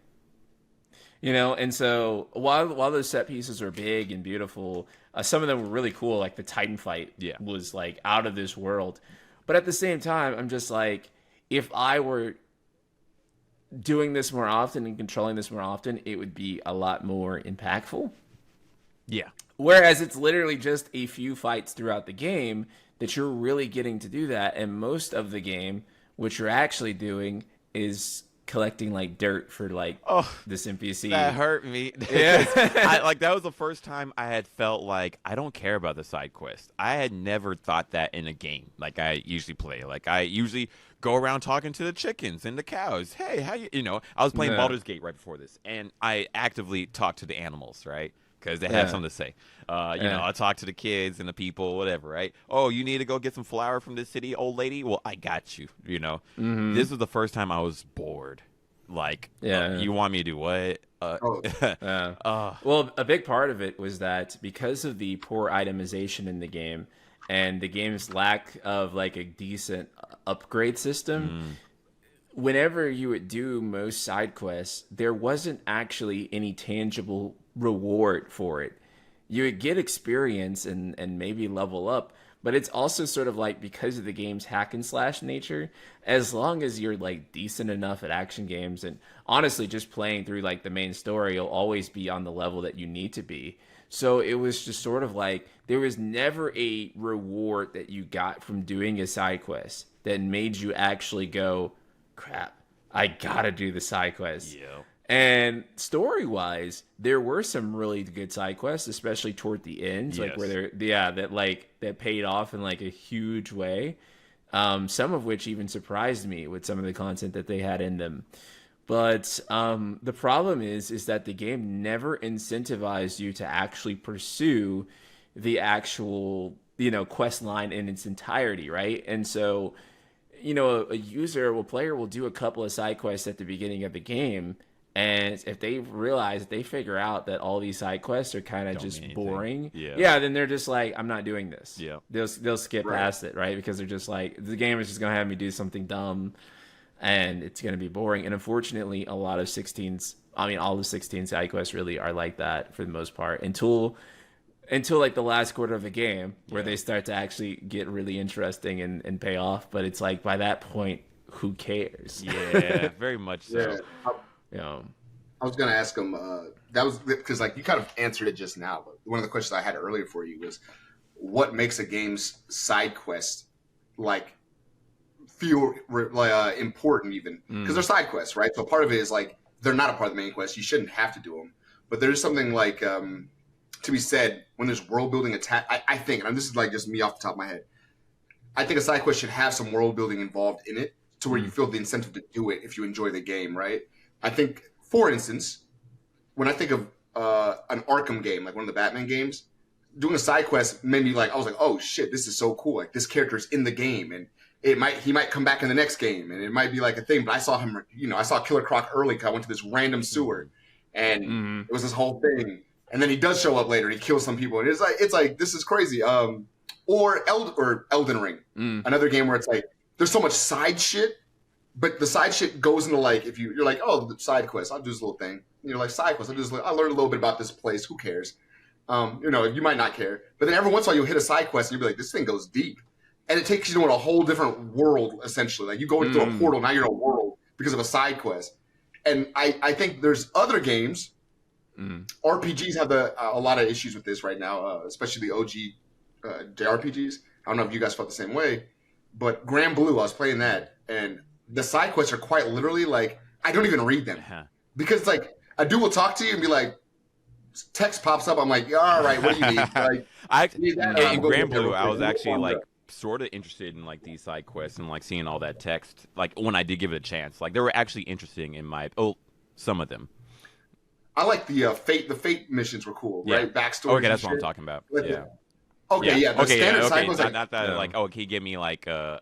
you know. And so while those set pieces are big and beautiful, some of them were really cool. Like the Titan fight was like out of this world. But at the same time, I'm just like, if I were doing this more often and controlling this more often, it would be a lot more impactful. Yeah. Whereas it's literally just a few fights throughout the game that you're really getting to do that. And most of the game, what you're actually doing is collecting like dirt for like Oh, this NPC. that hurt me. Yeah. That was the first time I had felt like I don't care about the side quest. I had never thought that in a game like I usually play. Like I usually go around talking to the chickens and the cows. Hey, how you know? I was playing Baldur's Gate right before this, and I actively talked to the animals, right? Because they have something to say. You know, I talk to the kids and the people, whatever, right? Oh, you need to go get some flour from this city, old lady? Well, I got you, you know. This was the first time I was bored. Like, you want me to do what? Well, a big part of it was that because of the poor itemization in the game and the game's lack of like a decent upgrade system, whenever you would do most side quests, there wasn't actually any tangible reward for it. You would get experience and maybe level up, but it's also sort of like, because of the game's hack and slash nature, as long as you're like decent enough at action games, and honestly just playing through like the main story, you'll always be on the level that you need to be. So it was just sort of like there was never a reward that you got from doing a side quest that made you actually go, crap, I gotta do the side quest. Yeah. And story-wise, there were some really good side quests, especially toward the end, like where that paid off in like a huge way. Some of which even surprised me with some of the content that they had in them. But the problem is that the game never incentivized you to actually pursue the actual, quest line in its entirety, right? And so, a player will do a couple of side quests at the beginning of the game. And if they figure out that all these side quests are kind of just boring, then they're just like, I'm not doing this. Yeah. They'll skip past it, right? Because they're just like, the game is just going to have me do something dumb and it's going to be boring. And unfortunately, all the 16 side quests really are like that for the most part until like the last quarter of the game where they start to actually get really interesting and pay off. But it's like, by that point, who cares? Yeah, very much so. Yeah. I was going to ask him, that was because like you kind of answered it just now, but one of the questions I had earlier for you was what makes a game's side quest like feel important even because they're side quests, right? So part of it is like, they're not a part of the main quest. You shouldn't have to do them, but there's something like, to be said when there's world building I think, and this is like just me off the top of my head, I think a side quest should have some world building involved in it to where you feel the incentive to do it if you enjoy the game, right? I think, for instance, when I think of an Arkham game, like one of the Batman games, doing a side quest made me like, I was like, oh shit, this is so cool. Like this character's in the game and he might come back in the next game and it might be like a thing, but I saw him, I saw Killer Croc early because I went to this random sewer and it was this whole thing. And then he does show up later and he kills some people. And it's like, this is crazy. Or Elden Ring, another game where it's like, there's so much side shit. But the side shit goes into like, if you're like, oh, the side quest, I'll do this little thing. And you're like, side quest, I learned a little bit about this place. Who cares? You might not care. But then every once in a while you'll hit a side quest and you'll be like, this thing goes deep. And it takes you to a whole different world, essentially. Like you go into a portal, now you're in a world because of a side quest. And I think there's other games, RPGs have a lot of issues with this right now, especially the OG JRPGs. I don't know if you guys felt the same way. But Grand Blue, I was playing that, and the side quests are quite literally like, I don't even read them. Because like, a dude will talk to you and be like, text pops up, I'm like, all right, what do you need? Like, in Grand Blue, I was actually like sort of interested in like these side quests and like seeing all that text. Like when I did give it a chance, like they were actually interesting in some of them. I like the fate missions were cool, right? Backstory. Okay, that's what I'm talking about. Yeah. The standard side was like, not that like, can you give me like a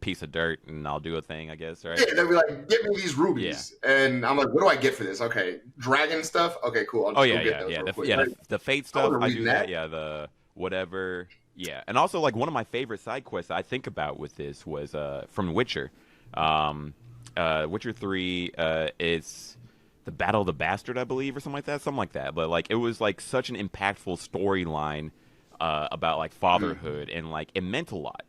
piece of dirt and I'll do a thing, I guess, right? Yeah, they'll be like, get me these rubies. And I'm like, what do I get for this? Okay, dragon stuff? Okay, cool. I'll just go get those the fate stuff, I do that. Yeah, the whatever. Yeah, and also like one of my favorite side quests I think about with this was from Witcher. Witcher 3, it's the Battle of the Bastard, I believe, or something like that. But like it was like such an impactful storyline about like fatherhood and like it meant a lot.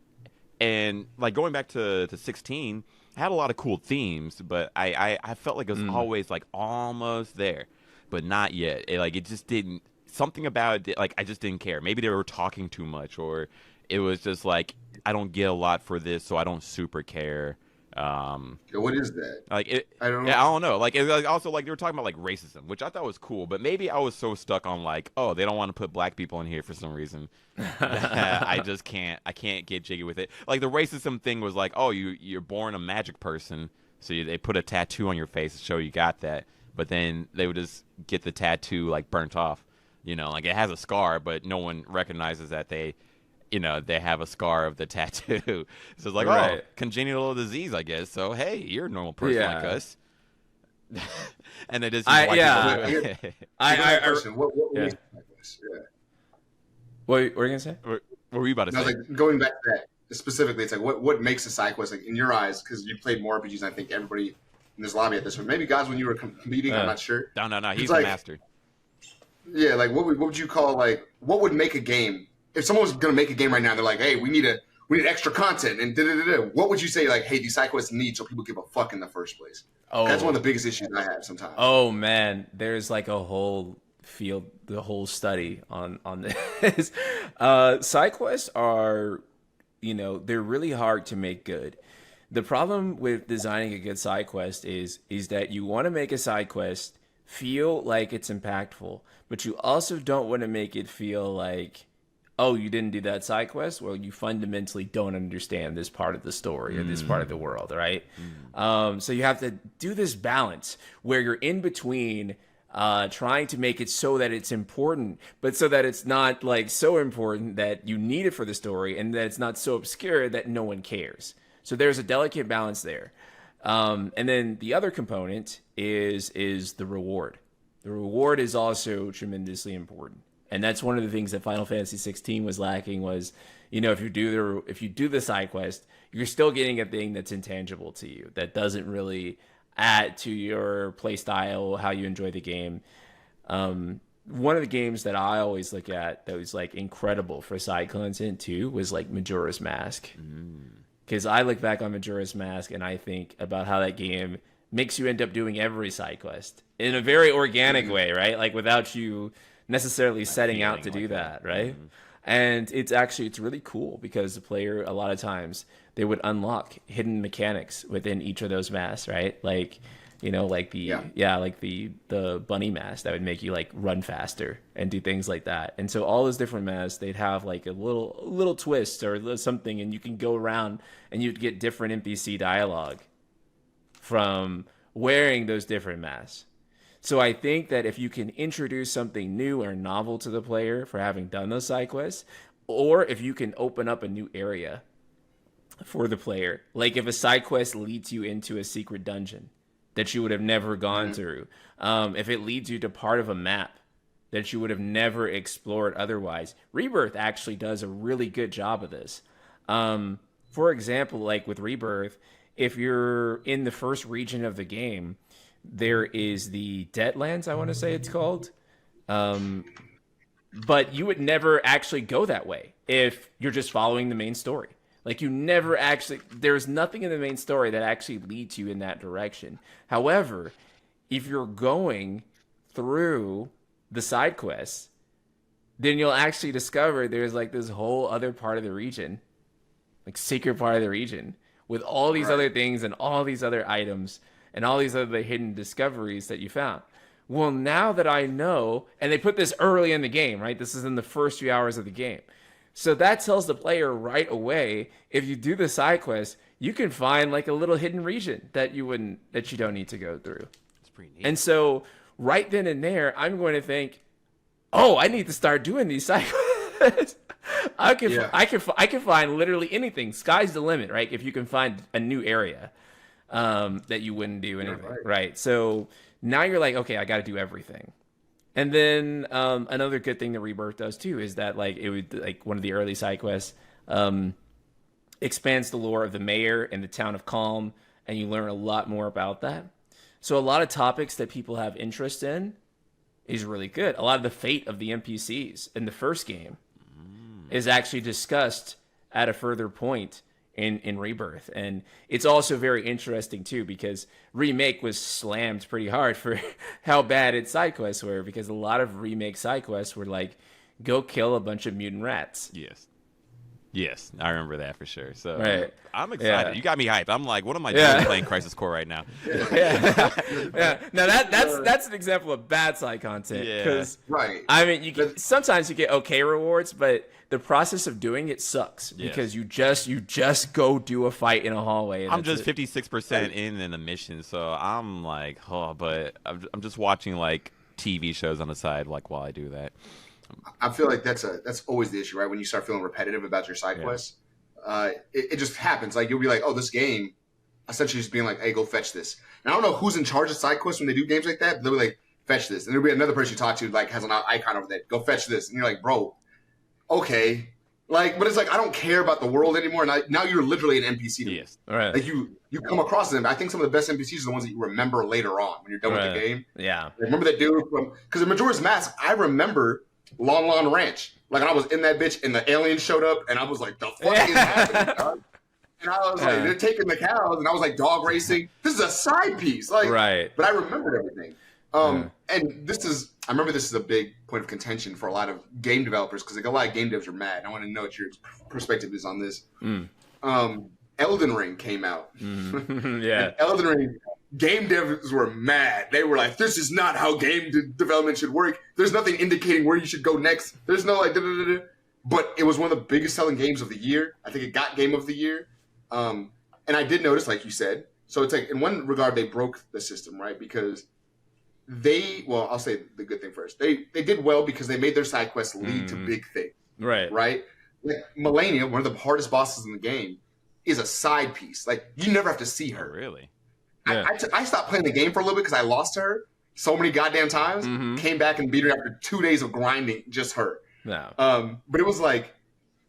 And like going back to 16, I had a lot of cool themes, but I felt like it was always like almost there, but not yet. It just didn't, something about it, like I just didn't care. Maybe they were talking too much, or it was just like I don't get a lot for this, so I don't super care. Yeah, what is that? Like it, I don't know. yeah, I don't know. Like, like also like they were talking about like racism, which I thought was cool, but maybe I was so stuck on like, oh, they don't want to put black people in here for some reason. I just can't. I can't get jiggy with it. Like the racism thing was like, oh, you're born a magic person, so they put a tattoo on your face to show you got that, but then they would just get the tattoo like burnt off. You know, like it has a scar, but no one recognizes that they have a scar of the tattoo. So it's like, Right. oh, congenital disease, I guess. So, hey, you're a normal person like us. And they just I- white yeah. people. Question. What yeah. makes cyclists? Yeah. What were you gonna say? What were you about to No, say? like going back to that specifically, it's like what makes a side quest, like in your eyes, because you played more RPGs than I think everybody in this lobby at this one. Maybe guys when you were competing, I'm not sure. No, he's It's a like- master. Yeah, like what would you call, like what would make a game? If someone was gonna make a game right now, they're like, hey, we need extra content and da-da-da-da. What would you say, like, hey, these side quests need so people give a fuck in the first place? Oh, That's one of the biggest issues I have sometimes. Oh man, there's like a whole field, the whole study on this. Side quests are, they're really hard to make good. The problem with designing a good side quest is that you want to make a side quest feel like it's impactful, but you also don't want to make it feel like, oh, you didn't do that side quest? Well, you fundamentally don't understand this part of the story or this part of the world, right? So you have to do this balance where you're in between trying to make it so that it's important, but so that it's not like so important that you need it for the story, and that it's not so obscure that no one cares. So there's a delicate balance there. And then the other component is the reward. The reward is also tremendously important. And that's one of the things that Final Fantasy 16 was lacking was, if you do the side quest, you're still getting a thing that's intangible to you, that doesn't really add to your play style, how you enjoy the game. One of the games that I always look at that was like incredible for side content too was like Majora's Mask. Because I look back on Majora's Mask and I think about how that game makes you end up doing every side quest in a very organic way, right? Like without you necessarily setting out to do that, right? And it's really cool because the player, a lot of times, they would unlock hidden mechanics within each of those masks, right? Like, like the bunny mask that would make you like run faster and do things like that. And so all those different masks, they'd have like a little twist or something, and you can go around and you'd get different NPC dialogue from wearing those different masks. So I think that if you can introduce something new or novel to the player for having done those side quests, or if you can open up a new area for the player, like if a side quest leads you into a secret dungeon that you would have never gone through, if it leads you to part of a map that you would have never explored otherwise, Rebirth actually does a really good job of this. For example, like with Rebirth, if you're in the first region of the game, there is the Deadlands, I want to say it's called. But you would never actually go that way if you're just following the main story. Like there's nothing in the main story that actually leads you in that direction. However, if you're going through the side quests, then you'll actually discover there's like this whole other part of the region, like secret part of the region, with all these other things and all these other items and all these other hidden discoveries that you found. Well, now that I know, and they put this early in the game, right? This is in the first few hours of the game. So that tells the player right away, if you do the side quest, you can find like a little hidden region that you don't need to go through. It's pretty neat. And so right then and there, I'm going to think, oh, I need to start doing these side quests. I can find literally anything. Sky's the limit, right? If you can find a new area that you wouldn't do anything, right? So now you're like, okay, I got to do everything. And then another good thing that Rebirth does too is that like it would like one of the early side quests expands the lore of the mayor and the town of Calm, and you learn a lot more about that. So a lot of topics that people have interest in is really good. A lot of the fate of the NPCs in the first game is actually discussed at a further point in Rebirth. And it's also very interesting too, because Remake was slammed pretty hard for how bad its side quests were, because a lot of Remake side quests were like, go kill a bunch of mutant rats. Yes. Yes, I remember that for sure. So Right. I'm excited. Yeah. You got me hyped. I'm like, what am I doing playing Crisis Core right now? Yeah. Now that's an example of bad side content. Because Right. I mean, sometimes you get okay rewards, but the process of doing it sucks because you just go do a fight in a hallway. And I'm just 56% in a mission, so I'm like, but I'm just watching like TV shows on the side, like while I do that. I feel like that's always the issue, right? When you start feeling repetitive about your side quests, it just happens. Like you'll be like, oh, this game, essentially just being like, hey, go fetch this. And I don't know who's in charge of side quests when they do games like that. But they'll be like, fetch this, and there'll be another person you talk to like has an icon over there. Go fetch this, and you're like, bro, okay. Like, but it's like I don't care about the world anymore. And now you're literally an NPC to me. Yes, all right. Like you come across them. I think some of the best NPCs are the ones that you remember later on when you're done with the game. Yeah. Like, remember that dude from because the Majora's Mask. I remember Lon Lon Ranch. Like when I was in that bitch and the aliens showed up and I was like, the fuck is happening, dog? And I was like, they're taking the cows and I was like, dog racing. This is a side piece. Like, right. But I remembered everything. And I remember this is a big point of contention for a lot of game developers because like a lot of game devs are mad. I want to know what your perspective is on this. Elden Ring came out. Yeah. Elden Ring, game devs were mad. They were like, this is not how game development should work. There's nothing indicating where you should go next. There's no like, da-da-da-da. But it was one of the biggest selling games of the year. I think it got game of the year. And I did notice, like you said, so it's like in one regard, they broke the system, right? Because I'll say the good thing first. They did well because they made their side quests lead to big things. Right. Right? Like Melania, one of the hardest bosses in the game, is a side piece. Like you never have to see her. Oh, really? Yeah. I stopped playing the game for a little bit because I lost her so many goddamn times. Came back and beat her after 2 days of grinding just her. No. But it was like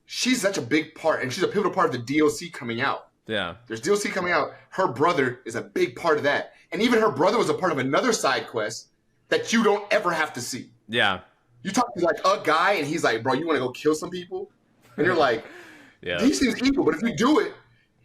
she's such a big part, and she's a pivotal part of the DLC coming out. Yeah. There's DLC coming out. Her brother is a big part of that. And even her brother was a part of another side quest that you don't ever have to see. Yeah. You talk to like a guy and he's like, bro, you want to go kill some people? And you're like, he seems evil, but if you do it,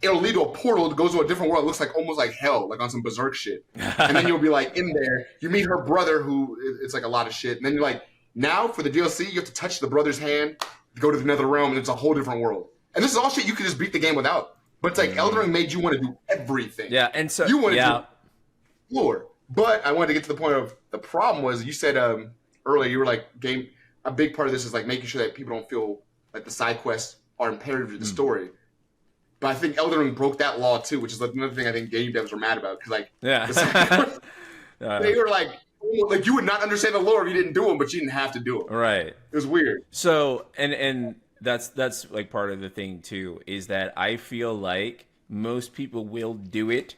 it'll lead to a portal that goes to a different world. It looks like almost like hell, like on some berserk shit. And then you'll be like in there. You meet her brother who it's like a lot of shit. And then you're like, now for the DLC, you have to touch the brother's hand, go to the nether realm, and it's a whole different world. And this is all shit you could just beat the game without. But it's like Elden Ring made you want to do everything. Yeah, and so you want to do lore. But I wanted to get to the point of the problem was you said earlier you were like a big part of this is like making sure that people don't feel like the side quests are imperative to the story. But I think Elden Ring broke that law too, which is like another thing I think game devs were mad about because like the side quests, they were like you would not understand the lore if you didn't do them, but you didn't have to do them. Right. It was weird. So and that's like part of the thing too is that I feel like most people will do it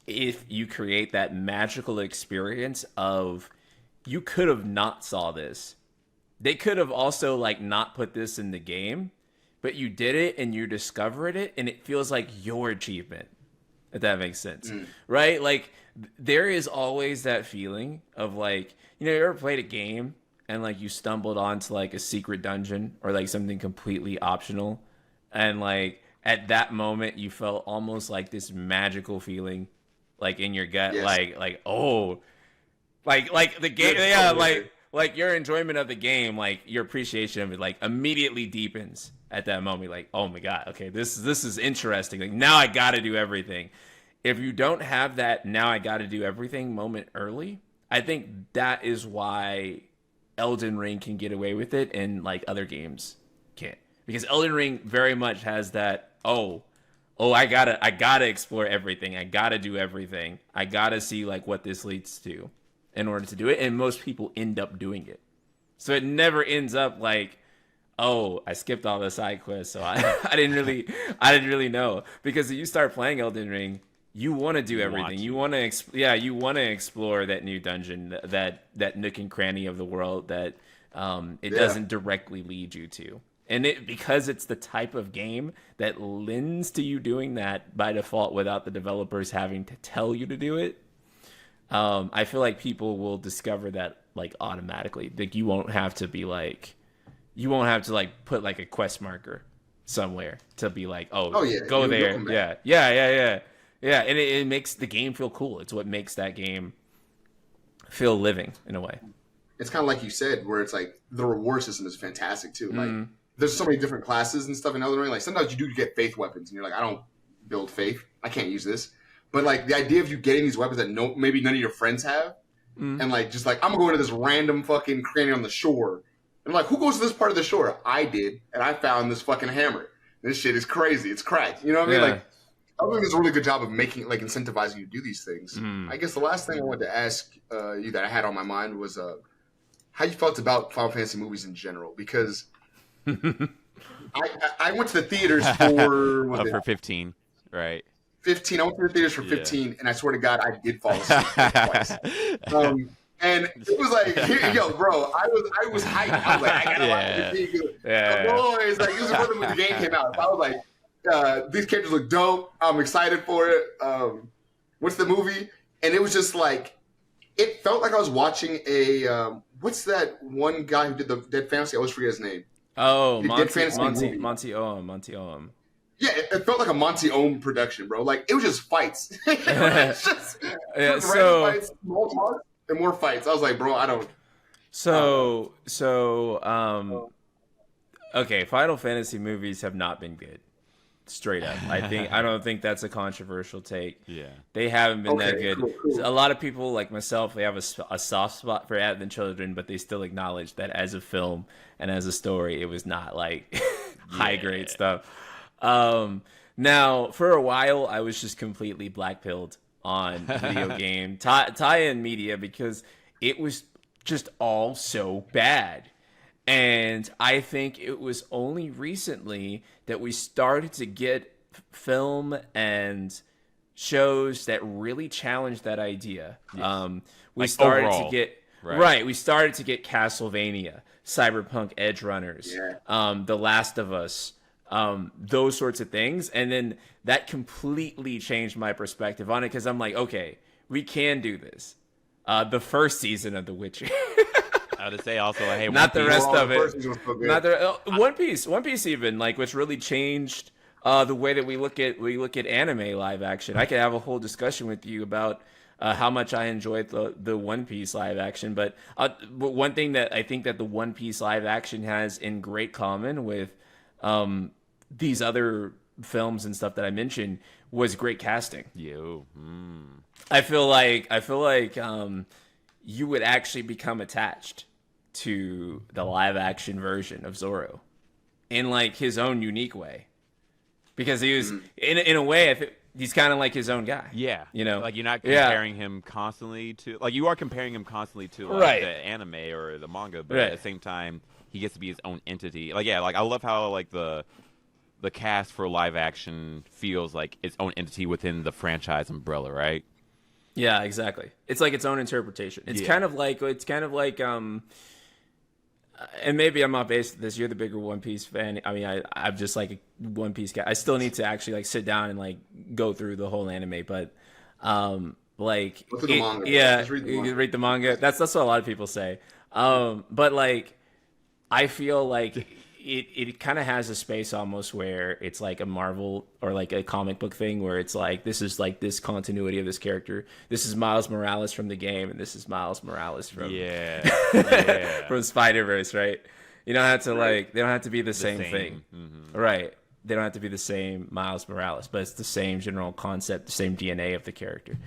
if you create that magical experience of you could have not saw this. They could have also like not put this in the game, but you did it and you discovered it and it feels like your achievement. If that makes sense. Right? Like there is always that feeling of like, you ever played a game and like you stumbled onto like a secret dungeon or like something completely optional and like at that moment you felt almost like this magical feeling like in your gut, like oh, like the game, like your enjoyment of the game, like your appreciation of it, like immediately deepens at that moment. Like, oh my god, okay, this is interesting. Like now I got to do everything. If you don't have that now I got to do everything moment early, I think that is why Elden Ring can get away with it and like other games can't, because Elden Ring very much has that I gotta explore everything. I gotta do everything. I gotta see like what this leads to in order to do it. And most people end up doing it. So it never ends up like, oh, I skipped all the side quests. So I didn't really know, because if you start playing Elden Ring, you want to do everything. You want to, you want to explore that new dungeon, that nook and cranny of the world that it doesn't directly lead you to. And because it's the type of game that lends to you doing that by default without the developers having to tell you to do it, I feel like people will discover that like automatically. Like you won't have to put like a quest marker somewhere to be like, go there. Yeah. And it makes the game feel cool. It's what makes that game feel living in a way. It's kind of like you said, where it's like the reward system is fantastic too. Like there's so many different classes and stuff in Elden Ring. Like sometimes you do get faith weapons, and you're like, I don't build faith. I can't use this. But like the idea of you getting these weapons that maybe none of your friends have, and like just like I'm gonna go into this random fucking cranny on the shore, and like who goes to this part of the shore? I did, and I found this fucking hammer. This shit is crazy. It's cracked. You know what I mean? Like Elden Ring does a really good job of making like incentivizing you to do these things. I guess the last thing I wanted to ask you that I had on my mind was how you felt about Final Fantasy movies in general, because I went to the theaters for 15, right? 15. I went to the theaters for 15, and I swear to God, I did fall asleep twice. And it was like, yo, bro, I was hyped. I was like, I gotta watch this thing. The boys, like, this is when the game came out. So I was like, these characters look dope. I'm excited for it. What's the movie? And it was just like, it felt like I was watching a what's that one guy who did the Dead Fantasy? I always forget his name. Oh, Monty Oum. Yeah, it felt like a Monty Oum production, bro. Like it was just fights. It's just fights, more talk, and more fights. I was like, bro, I don't. Okay, Final Fantasy movies have not been good. Straight up, I don't think that's a controversial take. Yeah, they haven't been that good. Cool. A lot of people like myself, they have a soft spot for Advent Children, but they still acknowledge that as a film and as a story, it was not like high grade stuff. Now, for a while, I was just completely black-pilled on video game tie-in media because it was just all so bad. And I think it was only recently that we started to get film and shows that really challenged that idea. Yes. We like started overall, to get we started to get Castlevania, Cyberpunk Edge Runners, The Last of Us, those sorts of things. And then that completely changed my perspective on it because I'm like, okay, we can do this. The first season of The Witcher. I would say also, hey, not the rest of it. Not One Piece even, like, what's really changed the way that we look at anime live action. I could have a whole discussion with you about how much I enjoyed the One Piece live action, but one thing that I think that the One Piece live action has in great common with these other films and stuff that I mentioned was great casting. I feel like you would actually become attached to the live action version of Zoro in like his own unique way, because he was in a way I think he's kind of like his own guy. Yeah, you know, like you're not comparing him constantly to, like, you are comparing him constantly to like the anime or the manga, but at the same time he gets to be his own entity. Like I love how like the cast for live action feels like its own entity within the franchise umbrella, right? Yeah, exactly. It's like its own interpretation. It's kind of like and maybe I'm not based on this. You're the bigger One Piece fan. I mean, I'm just like a One Piece guy. I still need to actually like sit down and like go through the whole anime, but like look at the manga. Yeah, read the manga. That's what a lot of people say. But like I feel like it kind of has a space almost where it's like a Marvel or like a comic book thing where it's like this is like this continuity of this character. This is Miles Morales from the game, and this is Miles Morales from from Spider-Verse, right? You don't have to like they don't have to be the same thing, right? They don't have to be the same Miles Morales, but it's the same general concept, the same DNA of the character.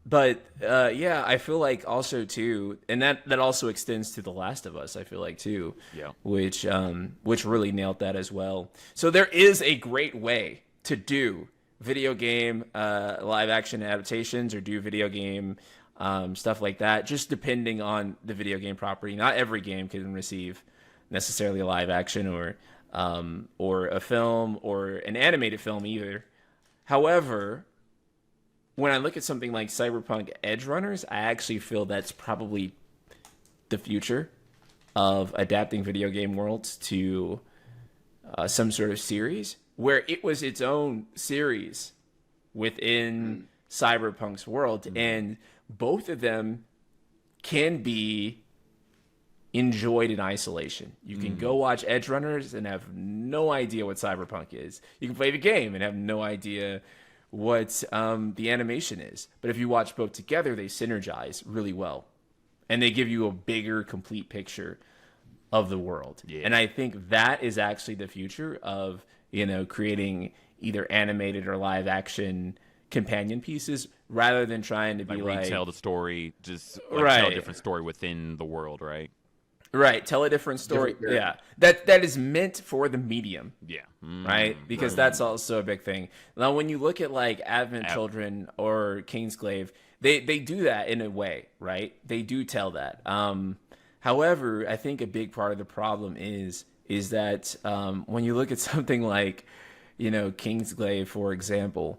But I feel like also too, and that also extends to The Last of Us. I feel like too, which really nailed that as well. So there is a great way to do video game live action adaptations or do video game stuff like that. Just depending on the video game property. Not every game can receive necessarily a live action or a film or an animated film either. However, when I look at something like Cyberpunk Edge Runners, I actually feel that's probably the future of adapting video game worlds to some sort of series, where it was its own series within Cyberpunk's world, and both of them can be enjoyed in isolation. You can go watch Edge Runners and have no idea what Cyberpunk is. You can play the game and have no idea what the animation is. But if you watch both together, they synergize really well. And they give you a bigger, complete picture of the world. Yeah. And I think that is actually the future of, creating either animated or live action companion pieces rather than trying to be like retell the story, just right. Tell a different story within the world, right? Right, tell a different story. Yeah, that is meant for the medium. Yeah, right, because that's also a big thing. Now, when you look at like Advent Children or Kingsglaive, they do that in a way, right? They do tell that. However, I think a big part of the problem is that when you look at something like, Kingsglaive, for example,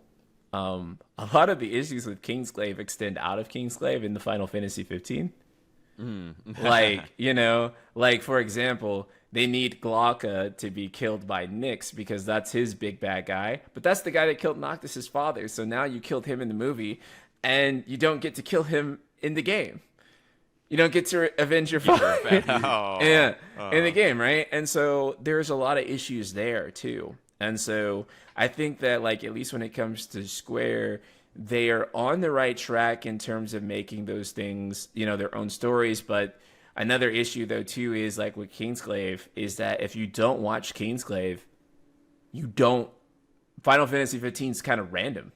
a lot of the issues with Kingsglaive extend out of Kingsglaive in the Final Fantasy 15. Like for example, they need Glauca to be killed by Nyx because that's his big bad guy, but that's the guy that killed Noctis's father. So now you killed him in the movie, and you don't get to kill him in the game. You don't get to avenge your father in the game, right? And so there's a lot of issues there too. And so I think that, like, at least when it comes to Square, they are on the right track in terms of making those things, their own stories. But another issue, though, too, is like with Kingsglaive, is that if you don't watch Kingsglaive, Final Fantasy 15 is kind of random.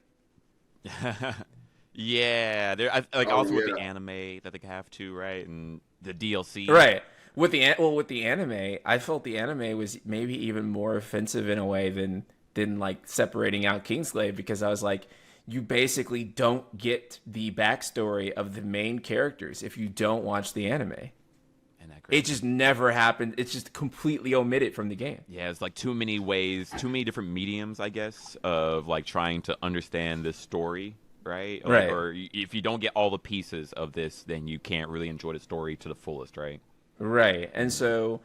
Yeah, also with the anime that they have too, right? And the DLC, right? With the anime, I felt the anime was maybe even more offensive in a way than like separating out Kingsglaive, because I was like, you basically don't get the backstory of the main characters if you don't watch the anime. And that great. It just never happened. It's just completely omitted from the game. Yeah, it's like too many ways, too many different mediums, I guess, of like trying to understand this story, right? Right. Or if you don't get all the pieces of this, then you can't really enjoy the story to the fullest, right? Right. And so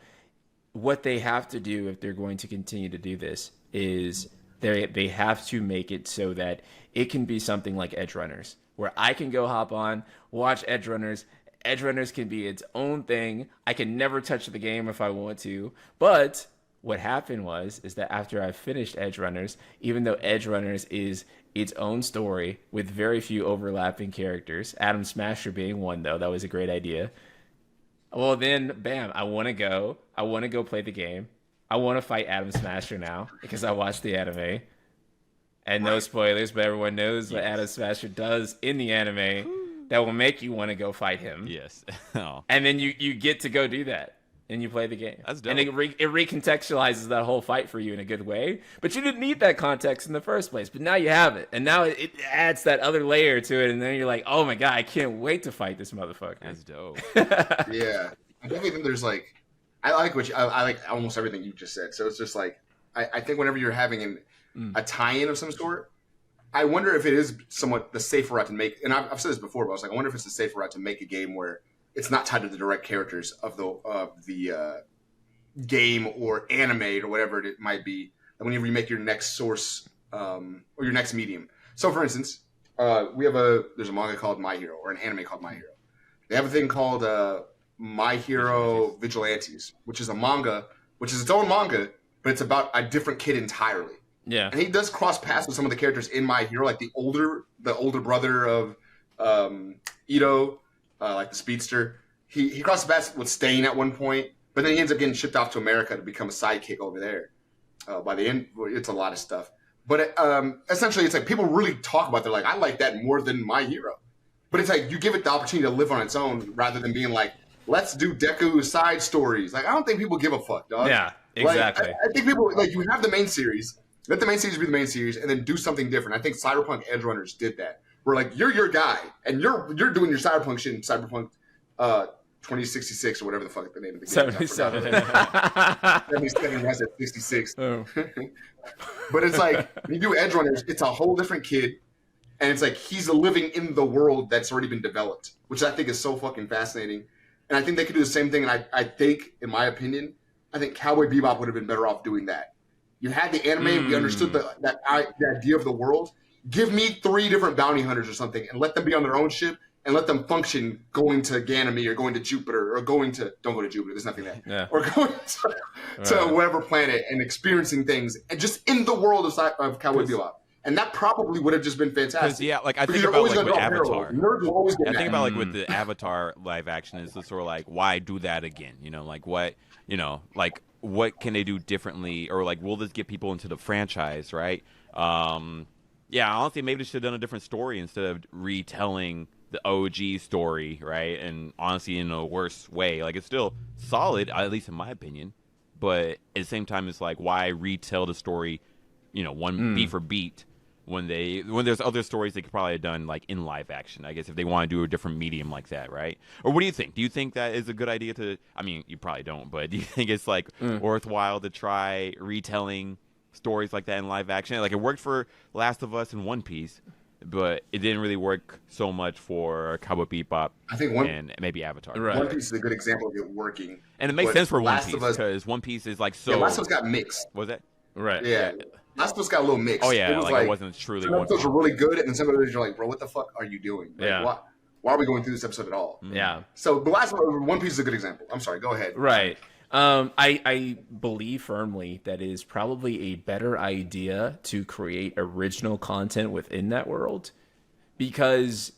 what they have to do if they're going to continue to do this is they have to make it so that it can be something like Edge Runners, where I can go hop on, watch Edge Runners. Edge Runners can be its own thing. I can never touch the game if I want to. But what happened is that after I finished Edge Runners, even though Edge Runners is its own story with very few overlapping characters, Adam Smasher being one, though, that was a great idea. Well, then, bam, I want to go play the game. I want to fight Adam Smasher now because I watched the anime. And no spoilers, but everyone knows what Adam Smasher does in the anime that will make you want to go fight him. Yes. Oh. And then you get to go do that. And you play the game. That's dope. And it recontextualizes that whole fight for you in a good way. But you didn't need that context in the first place. But now you have it. And now it adds that other layer to it. And then you're like, oh my God, I can't wait to fight this motherfucker. That's dope. Yeah. I definitely think there's like, I like almost everything you just said. So it's just like, I think whenever you're having a tie-in of some sort, I wonder if it is somewhat the safer route to make, and I've said this before, but I was like, I wonder if it's the safer route to make a game where it's not tied to the direct characters of the game or animate or whatever it might be. And whenever you make your next source or your next medium. So, for instance, there's a manga called My Hero, or an anime called My Hero. They have a thing called My Hero Vigilantes, which is a manga, which is its own manga, but it's about a different kid entirely. Yeah, and he does cross paths with some of the characters in My Hero, like the older brother of Ito. Like the speedster, he crosses paths with Stain at one point, but then he ends up getting shipped off to America to become a sidekick over there. By the end, it's a lot of stuff. But essentially, it's like people really talk about. They're like, I like that more than My Hero. But it's like you give it the opportunity to live on its own rather than being like, let's do Deku side stories. Like I don't think people give a fuck, dog. Yeah, exactly. Like, I think people like you have the main series. Let the main series be the main series, and then do something different. I think Cyberpunk Edge Runners did that. We're like, you're your guy, and you're doing your Cyberpunk shit in Cyberpunk 2066 or whatever the fuck the name of the game is. 77. 77, I said 66. Oh. But it's like, when you do Edge Runners, it's a whole different kid, and it's like he's living in the world that's already been developed, which I think is so fucking fascinating. And I think they could do the same thing, and I think, in my opinion, I think Cowboy Bebop would have been better off doing that. You had the anime, we understood the idea of the world. Give me 3 different bounty hunters or something and let them be on their own ship and let them function going to Ganymede or going to Jupiter or don't go to Jupiter, there's nothing there. Yeah. Or going to whatever planet and experiencing things and just in the world of Cowboy Bebop. And that probably would have just been fantastic. Yeah, like I because think you're about always like gonna with draw Avatar. parallels. Nerds will always get I think mad. about like with the Avatar live action is the sort of like why do that again? Like what like what can they do differently, or like will this get people into the franchise, right? Yeah, honestly, maybe they should have done a different story instead of retelling the OG story, right? And honestly, in a worse way. Like it's still solid, at least in my opinion, but at the same time, it's like why retell the story, one beat for beat when there's other stories they could probably have done like in live action, I guess, if they want to do a different medium like that, right? Or what do you think? Do you think that is a good idea to? I mean, you probably don't, but do you think it's like worthwhile to try retelling stories like that in live action? Like it worked for Last of Us and One Piece, but it didn't really work so much for Cowboy Bebop. I think and maybe Avatar. Right. One Piece is a good example of it working, and it makes sense for One Last Piece of Us, because One Piece is like so. Yeah, Last of Us got mixed. Was that? Right. Yeah. Last of Us got a little mixed. Oh yeah, it was like it wasn't truly. Some episodes were really good, and then some episodes you're like, bro, what the fuck are you doing? Like, Yeah. Why are we going through this episode at all? Yeah. So the last One Piece is a good example. I'm sorry, go ahead. Right. I believe firmly that it is probably a better idea to create original content within that world, because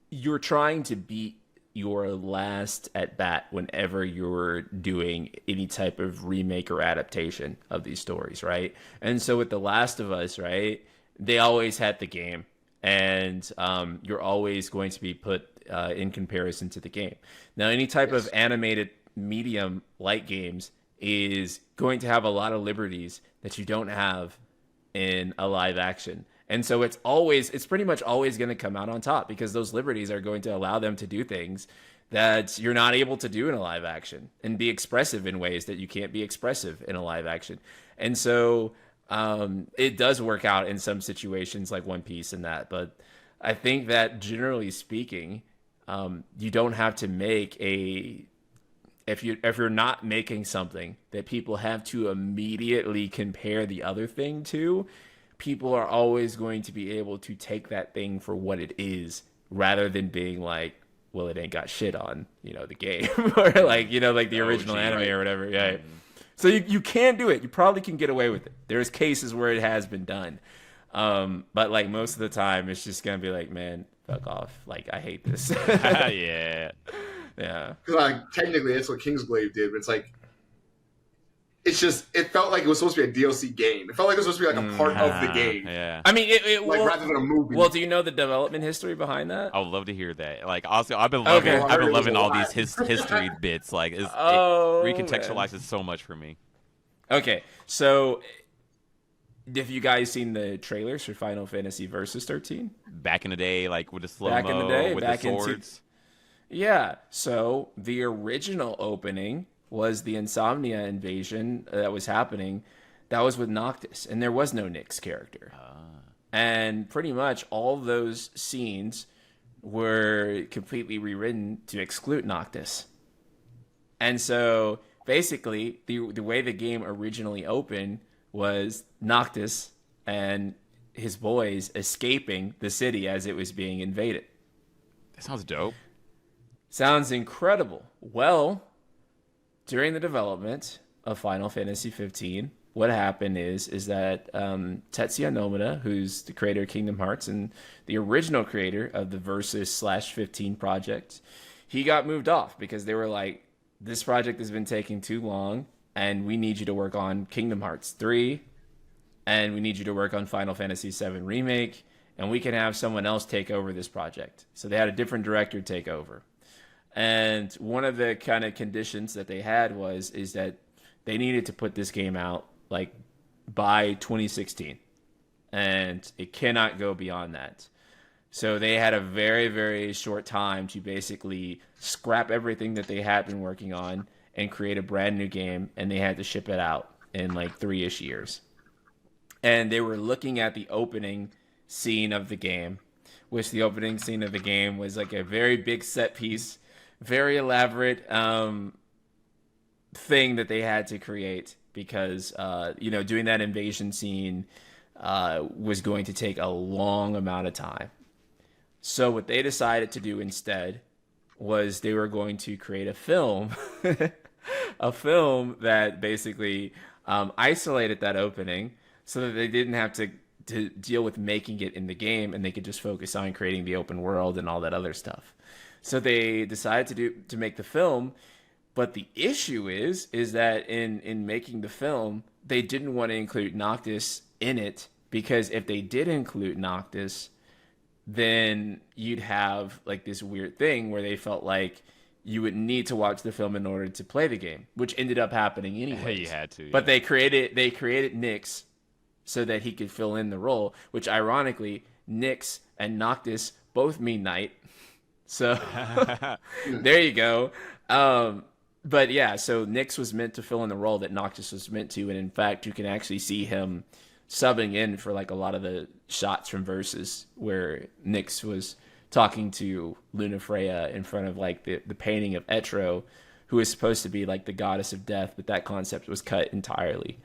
you're trying to beat your last at bat whenever you're doing any type of remake or adaptation of these stories, right? And so with The Last of Us, right, they always had the game, and you're always going to be put in comparison to the game. Now, any type of animated medium like games is going to have a lot of liberties that you don't have in a live action. And so it's pretty much always going to come out on top, because those liberties are going to allow them to do things that you're not able to do in a live action and be expressive in ways that you can't be expressive in a live action. And so it does work out in some situations like One Piece and that. But I think that generally speaking, you don't have to make if you're not making something that people have to immediately compare the other thing to, people are always going to be able to take that thing for what it is, rather than being like, well, it ain't got shit on, the game, or like, like the original anime, right? Or whatever. Yeah. So you can do it. You probably can get away with it. There's cases where it has been done. But like most of the time, it's just going to be like, man, fuck off. Like, I hate this. Yeah. Yeah. Because like technically, that's what Kingsglaive did, but it's like, it felt like it was supposed to be a DLC game. It felt like it was supposed to be like a part of the game. Yeah. I mean, rather than a movie. Well, do you know the development history behind that? I would love to hear that. Like, also, I've been loving all these history bits. Like, it recontextualizes so much for me. Okay, so have you guys seen the trailers for Final Fantasy Versus 13? Back in the day, like with the slow-mo, with the swords. Yeah, so the original opening was the Insomnia invasion that was happening. That was with Noctis, and there was no Nyx character. And pretty much all those scenes were completely rewritten to exclude Noctis. And so basically, the way the game originally opened was Noctis and his boys escaping the city as it was being invaded. That sounds dope. Sounds incredible. Well, during the development of Final Fantasy 15, what happened is that Tetsuya Nomura, who's the creator of Kingdom Hearts and the original creator of the Versus/15 project, he got moved off because they were like, this project has been taking too long, and we need you to work on Kingdom Hearts 3, and we need you to work on Final Fantasy 7 Remake, and we can have someone else take over this project. So they had a different director take over. And one of the kind of conditions that they had is that they needed to put this game out like by 2016, and it cannot go beyond that. So they had a very, very short time to basically scrap everything that they had been working on and create a brand new game, and they had to ship it out in like 3-ish years. And they were looking at the opening scene of the game, which the opening scene of the game was like a very big set piece, very elaborate thing that they had to create because, doing that invasion scene was going to take a long amount of time. So what they decided to do instead was they were going to create a film, a film that basically isolated that opening so that they didn't have to to deal with making it in the game, and they could just focus on creating the open world and all that other stuff. So they decided to make the film, but the issue is that in making the film, they didn't want to include Noctis in it, because if they did include Noctis, then you'd have like this weird thing where they felt like you would need to watch the film in order to play the game, which ended up happening anyway. You had to. Yeah. But they created Nyx so that he could fill in the role, which ironically, Nyx and Noctis both mean night. So there you go. But yeah, so Nyx was meant to fill in the role that Noctis was meant to, and in fact, you can actually see him subbing in for like a lot of the shots from Versus where Nyx was talking to Lunafreya in front of like the painting of Etro, who is supposed to be like the goddess of death, but that concept was cut entirely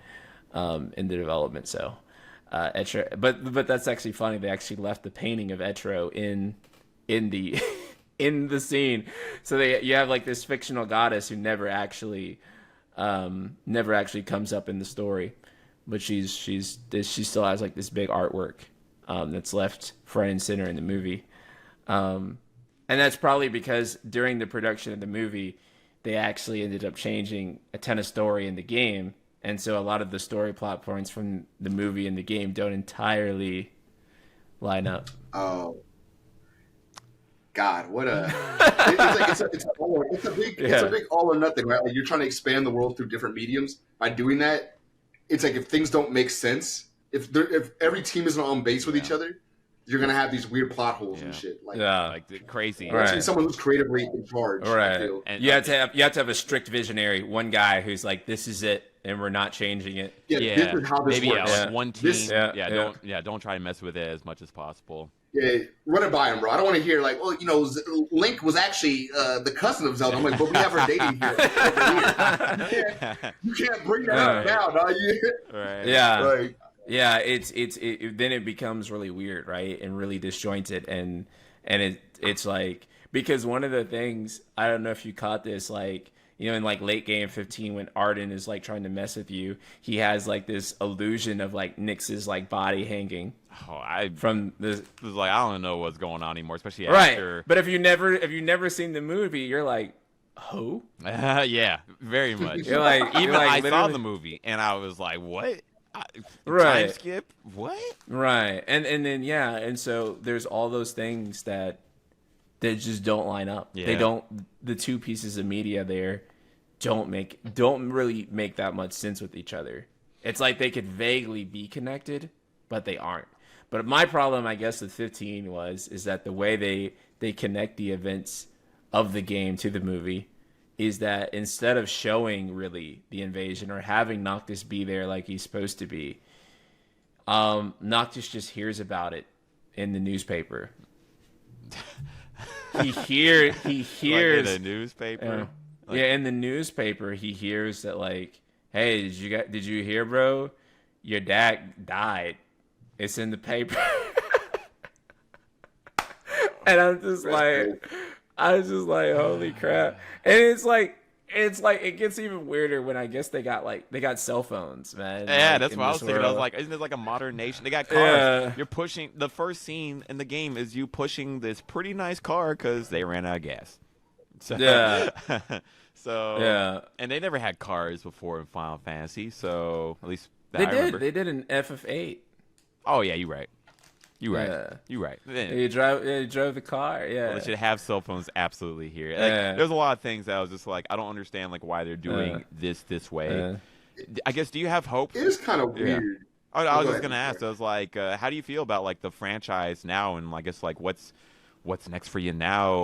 in the development. So Etro, but that's actually funny. They actually left the painting of Etro in the in the scene, so you have like this fictional goddess who never actually comes up in the story, but she still has like this big artwork that's left front and center in the movie. And that's probably because during the production of the movie, they actually ended up changing a ton of story in the game. And so a lot of the story plot points from the movie and the game don't entirely line up. Oh, God, what a it's a big all or nothing, right? Like you're trying to expand the world through different mediums. By doing that, it's like if things don't make sense, if every team isn't on base with each other, you're gonna have these weird plot holes and shit. Like like crazy. Right. Someone who's creatively in charge. Right. And you have to have a strict visionary, one guy who's like, this is it, and we're not changing it. Yeah. This is how this works. Like one team. Don't try to mess with it as much as possible. Yeah, run it by him, bro. I don't want to hear like, well, Link was actually the cousin of Zelda. I'm like, but we have her dating here. You can't bring that up now, dog. Right. Yeah. Like, yeah, it's then it becomes really weird, right, and really disjointed, and it's like, because one of the things, I don't know if you caught this, like, in like late game 15 when Arden is like trying to mess with you, he has like this illusion of like Nyx's like body hanging. From this was like, I don't know what's going on anymore, especially after. Right, but if you've never seen the movie, you're like, who? Yeah, very much. I saw the movie and I was like, what? Right. Time skip? What? Right. And then and so there's all those things that just don't line up. Yeah. The two pieces of media there don't really make that much sense with each other. It's like they could vaguely be connected, but they aren't. But my problem, I guess, with 15 is that the way they connect the events of the game to the movie is that instead of showing really the invasion or having Noctis be there like he's supposed to be, Noctis just hears about it in the newspaper. He hears like in the newspaper. In the newspaper he hears that like, hey, did you hear, bro? Your dad died. It's in the paper. And I was just like, holy crap. And it's like it gets even weirder when I guess they got cell phones, man. Yeah, like, that's what I was thinking. I was like, isn't it like a modern nation? They got cars. Yeah. You're pushing, the first scene in the game is you pushing this pretty nice car because they ran out of gas. So, yeah. And they never had cars before in Final Fantasy, so at least they I did. remember. They did an FF8. Oh yeah, you're right. Yeah. You're right. You drove the car. Yeah. Well, they should have cell phones absolutely here. Like, there's a lot of things that I was just like, I don't understand like why they're doing this way. I guess, do you have hope? It is kind of weird. I was just gonna ask. I was like, how do you feel about like the franchise now, and I guess like what's next for you now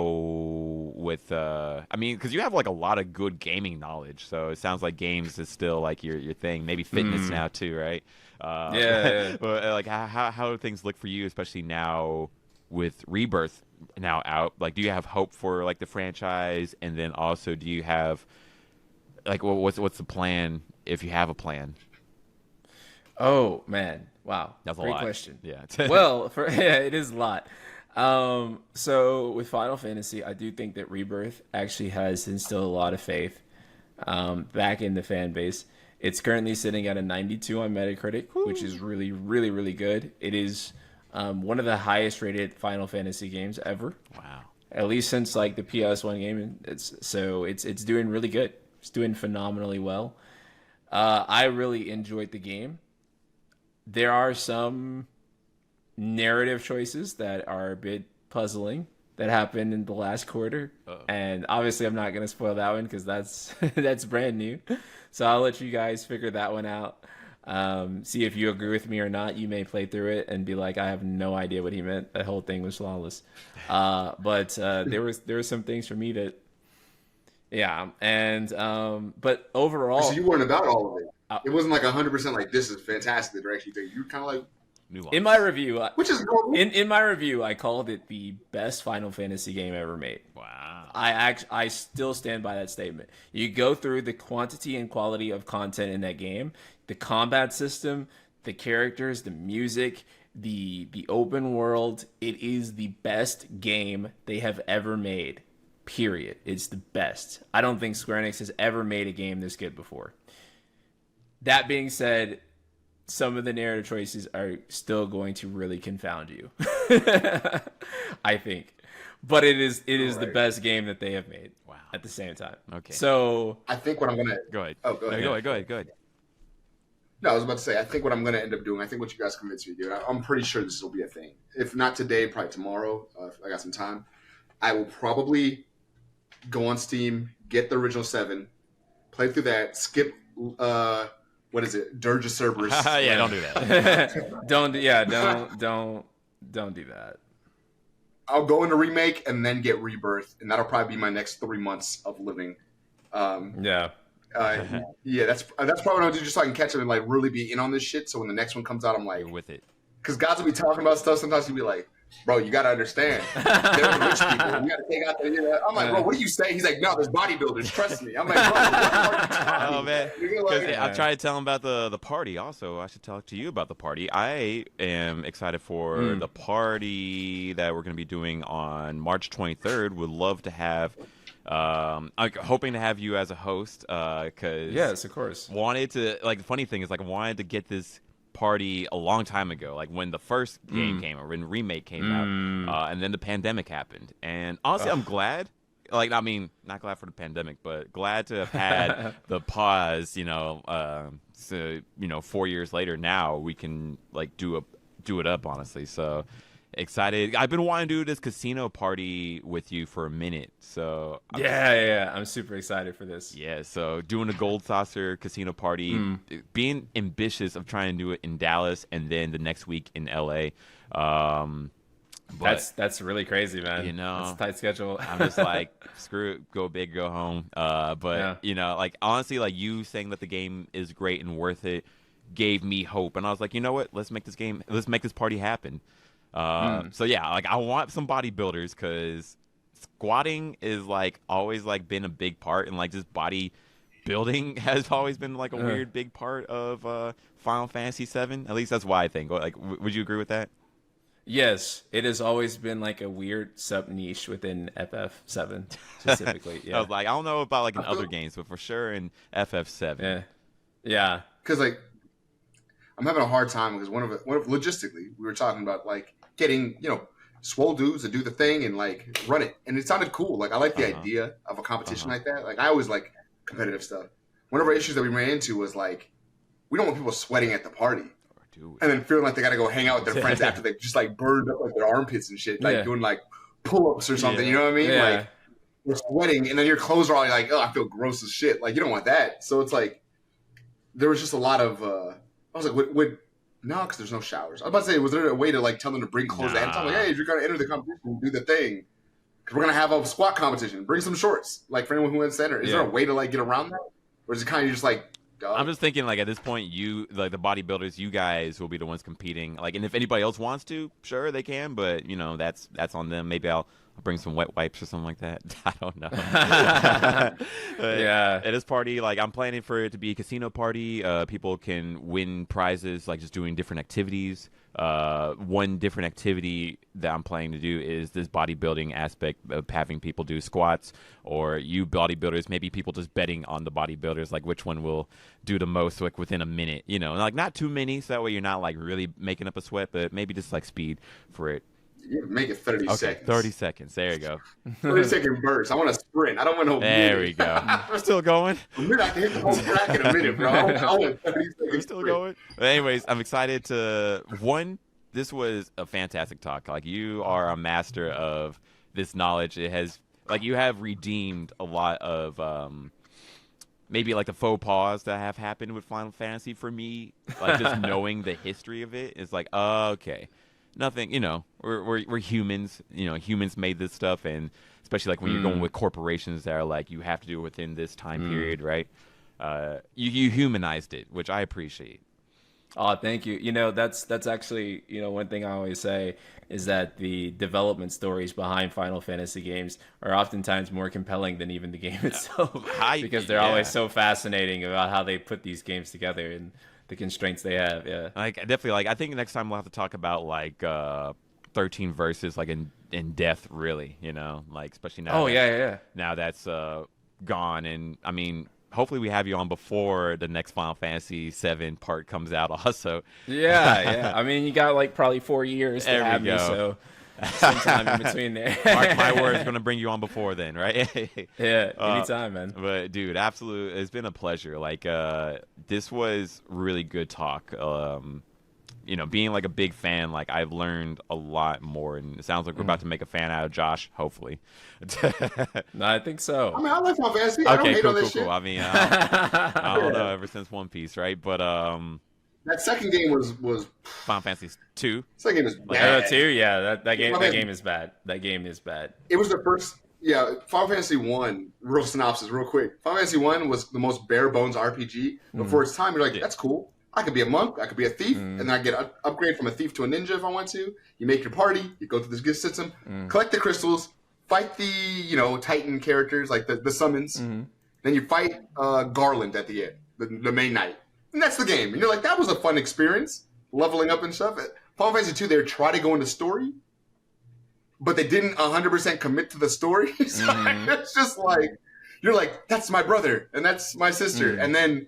with I mean, because you have like a lot of good gaming knowledge, so it sounds like games is still like your thing. Maybe fitness now too, right? Yeah. But like, how do things look for you, especially now with Rebirth now out? Like, do you have hope for like the franchise, and then also do you have like what's the plan if you have a plan? Oh man, wow, that's a great lot. question. Yeah. Well, it is a lot. So with Final Fantasy, I do think that Rebirth actually has instilled a lot of faith back in the fan base. It's currently sitting at a 92 on Metacritic, which is really, really, really good. It is one of the highest rated Final Fantasy games ever. Wow. At least since like the PS1 game. It's doing really good. It's doing phenomenally well. I really enjoyed the game. There are some narrative choices that are a bit puzzling that happened in the last quarter. And obviously I'm not going to spoil that one because that's that's brand new. So I'll let you guys figure that one out. See if you agree with me or not. You may play through it and be like, I have no idea what he meant. That whole thing was flawless. But there were some things for me that, yeah. And but overall, so you weren't about all of it. It wasn't like 100% like this is fantastic. The direction you take. You were kind of like. In my review, which is normal. In my review, I called it the best Final Fantasy game ever made. Wow. I still stand by that statement. You go through the quantity and quality of content in that game, the combat system, the characters, the music, the open world. It is the best game they have ever made. Period. It's the best. I don't think Square Enix has ever made a game this good before. That being said, some of the narrative choices are still going to really confound you. I think. But it is the best game that they have made. Wow. At the same time. Okay. So I think what I'm gonna go ahead. Oh, go ahead. No, go ahead. No, I was about to say, I think what I'm gonna end up doing, I think what you guys convinced me to do, and I'm pretty sure this will be a thing. If not today, probably tomorrow, if I got some time. I will probably go on Steam, get the original 7, play through that, skip what is it? Dirge of Cerberus. Yeah, don't do that. don't do that. I'll go into Remake and then get Rebirth, and that'll probably be my next 3 months of living. Yeah, that's probably what I'll do, just so I can catch up and like really be in on this shit. So when the next one comes out, I'm like, you're with it. Because guys will be talking about stuff. Sometimes he'll be like, bro, you got to understand. They're the rich people. You got to take out the, you know. I'm like, bro, what do you say? He's like, no, there's bodybuilders. Trust me. I'm like, bro, what are you talking Oh, man. like, I tried to tell him about the party. Also, I should talk to you about the party. I am excited for the party that we're going to be doing on March 23rd. Would love to have, I'm hoping to have you as a host. Cause yes, of course. Wanted to, like, the funny thing is, like, I wanted to get this party a long time ago, like when the first game came out, when Remake came out, and then the pandemic happened. And honestly, I'm glad. Like, I mean, not glad for the pandemic, but glad to have had the pause. So 4 years later, now we can like do it up. Honestly, so excited. I've been wanting to do this casino party with you for a minute. So I'm super excited for this. Yeah, so doing a Gold Saucer casino party, being ambitious of trying to do it in Dallas and then the next week in LA. But, that's really crazy, man. It's a tight schedule. I'm just like, screw it, go big, go home. Like honestly, like you saying that the game is great and worth it gave me hope, and I was like, you know what? Let's make this party happen. So yeah, like I want some bodybuilders because squatting is like always like been a big part, and like just body building has always been like a weird big part of Final Fantasy VII. At least that's why I think. Like, would you agree with that? Yes, it has always been like a weird sub niche within FF7 specifically. Yeah, I was like, I don't know about like in other games, but for sure in FF7. Yeah. Because like I'm having a hard time because one of logistically we were talking about like getting swole dudes to do the thing and like run it, and it sounded cool. Like I like the idea of a competition like that. Like I always like competitive stuff. One of our issues that we ran into was like we don't want people sweating at the party. And then feeling like they got to go hang out with their friends after they just like burned up like their armpits and shit, like doing like pull-ups or something. You know what I mean? Yeah. Like we're sweating, and then your clothes are all like, oh, I feel gross as shit. Like you don't want that. So it's like there was just a lot of. I was like, no, because there's no showers. I was about to say, was there a way to like tell them to bring clothes ahead of time? Like, hey, if you're gonna enter the competition, do the thing. Because we're gonna have a squat competition. Bring some shorts, like for anyone who wins center. Is there a way to like get around that, or is it kind of just like? I'm just thinking, like, at this point, you, like, the bodybuilders, you guys will be the ones competing. Like, and if anybody else wants to, sure, they can, but, that's on them. Maybe I'll I'll bring some wet wipes or something like that. I don't know. Yeah. At this party, like I'm planning for it to be a casino party. People can win prizes, like just doing different activities. One different activity that I'm planning to do is this bodybuilding aspect of having people do squats, or you bodybuilders, maybe people just betting on the bodybuilders, like which one will do the most, like within a minute, you know, like not too many, so that way you're not like really making up a sweat, but maybe just like speed for it. You make it 30 seconds. 30 seconds. There you go. 30-second burst. I want a sprint. I don't want no There minute. we go. We're still going. A minute, I can hit the whole track in a minute, bro. I want 30 seconds. We're still going. But anyways, I'm excited to this was a fantastic talk. Like you are a master of this knowledge. It has like you have redeemed a lot of maybe like the faux pas that have happened with Final Fantasy for me. Like just knowing the history of it is like, okay. Nothing, you know, we're humans, you know, humans made this stuff, and especially like when you're going with corporations that are like, you have to do it within this time period, right? You humanized it, which I appreciate. Oh, thank you. You know, that's actually, you know, one thing I always say is that the development stories behind Final Fantasy games are oftentimes more compelling than even the game itself, because they're always so fascinating about how they put these games together and the constraints they have. Yeah, like definitely. Like I think next time we'll have to talk about like 13 verses, like in depth, really. You know, like especially now. Now that's gone, and I mean, hopefully we have you on before the next Final Fantasy VII part comes out. Also. Yeah. I mean, you got like probably 4 years to have me, so sometime in between there. Mark my words, going to bring you on before then, right? Yeah, anytime, man. But dude, absolutely, it's been a pleasure. Like, this was really good talk. You know, being like a big fan, like I've learned a lot more, and it sounds like we're about to make a fan out of Josh. Hopefully, no, I think so. I mean, I like Final Fantasy. I don't hate on this shit. Cool. I mean, I don't know. Ever since One Piece, right? But that second game was Final Fantasy 2. Second game is bad. 2, yeah. That game is bad. That game is bad. It was the first. Yeah, Final Fantasy 1, real synopsis, real quick. Final Fantasy 1 was the most bare bones RPG. Before its time, you're like, that's cool. I could be a monk, I could be a thief, and then I get an upgrade from a thief to a ninja if I want to. You make your party, you go through this gift system, collect the crystals, fight the, you know, Titan characters, like the summons. Then you fight Garland at the end, the main knight. And that's the game. And you're like, that was a fun experience, leveling up and stuff. Final Fantasy 2, they tried to go into story, but they didn't 100% commit to the story. So it's just like, you're like, that's my brother, and that's my sister. And then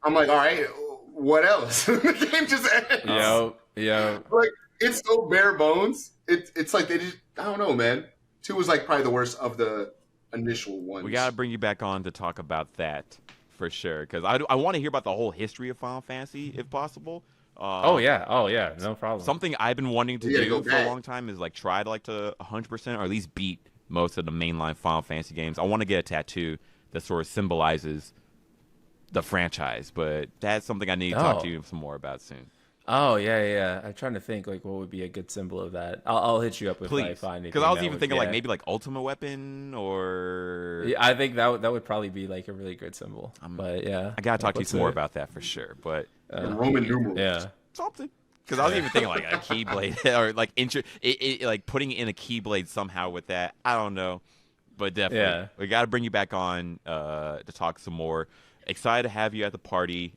I'm like, all right, what else? The game just ends. Yeah. Like, it's so bare bones. It's like they just, I don't know, man. 2 was like probably the worst of the initial ones. We got to bring you back on to talk about that for sure, because I want to hear about the whole history of Final Fantasy if possible. Oh yeah, no problem. Something I've been wanting to do for a long time is like try to like to 100% or at least beat most of the mainline Final Fantasy games. I want to get a tattoo that sort of symbolizes the franchise, but that's something I need to talk to you some more about soon. Oh yeah. I'm trying to think like what would be a good symbol of that. I'll hit you up if I find it. Because I was even thinking like maybe like Ultimate Weapon or. Yeah, I think that would probably be like a really good symbol. But yeah, I gotta talk to you some more about that for sure. But Roman numerals. Yeah, something. Because I was even thinking like a keyblade or like like putting in a keyblade somehow with that. I don't know, but definitely we got to bring you back on to talk some more. Excited to have you at the party.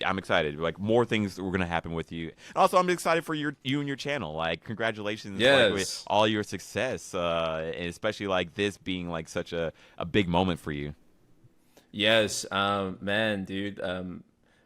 I'm excited. Like more things were gonna happen with you. And also, I'm excited for you and your channel. Like, congratulations like, with all your success, and especially like this being like such a big moment for you. Yes, man, dude.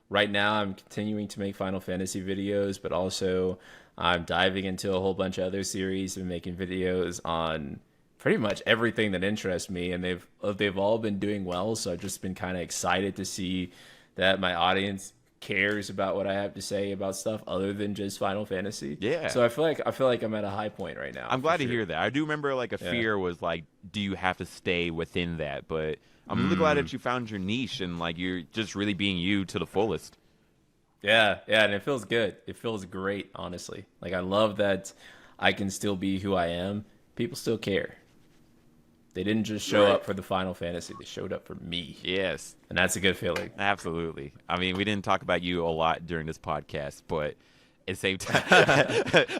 Right now, I'm continuing to make Final Fantasy videos, but also I'm diving into a whole bunch of other series and making videos on pretty much everything that interests me, and they've all been doing well. So I've just been kind of excited to see that my audience cares about what I have to say about stuff other than just Final Fantasy. Yeah. So I feel like I'm at a high point right now. I'm glad to hear that. I do remember like a fear was like, do you have to stay within that? But I'm really glad that you found your niche and like you're just really being you to the fullest. Yeah, and it feels good. It feels great, honestly. Like I love that I can still be who I am. People still care. They didn't just show up for the Final Fantasy. They showed up for me. Yes. And that's a good feeling. Absolutely. I mean, we didn't talk about you a lot during this podcast, but at the same time,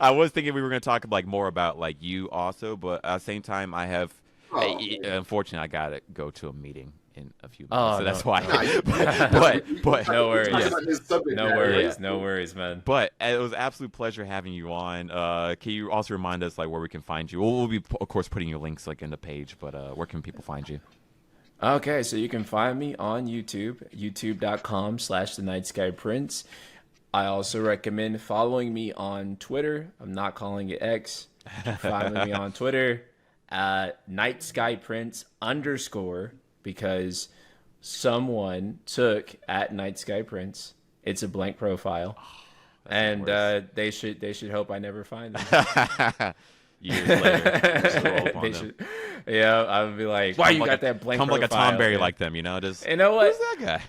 I was thinking we were going to talk like more about like you also, but at the same time, I have. Unfortunately, I gotta go to a meeting in a few minutes, so that's why. But no worries, yeah. no worries, man. But it was an absolute pleasure having you on. Can you also remind us like where we can find you? We'll be of course putting your links like in the page, but where can people find you? Okay, so you can find me on YouTube, youtube.com/TheNightSkyPrince. I also recommend following me on Twitter. I'm not calling it X. Find me on Twitter. @NightSkyPrince_ because someone took @NightSkyPrince. It's a blank profile, and they should hope I never find them. Years later, scroll upon them. Yeah, I would be like, why you got that blank profile? Come like a Tom Berry like them, you know? Just you know what? Who's that guy?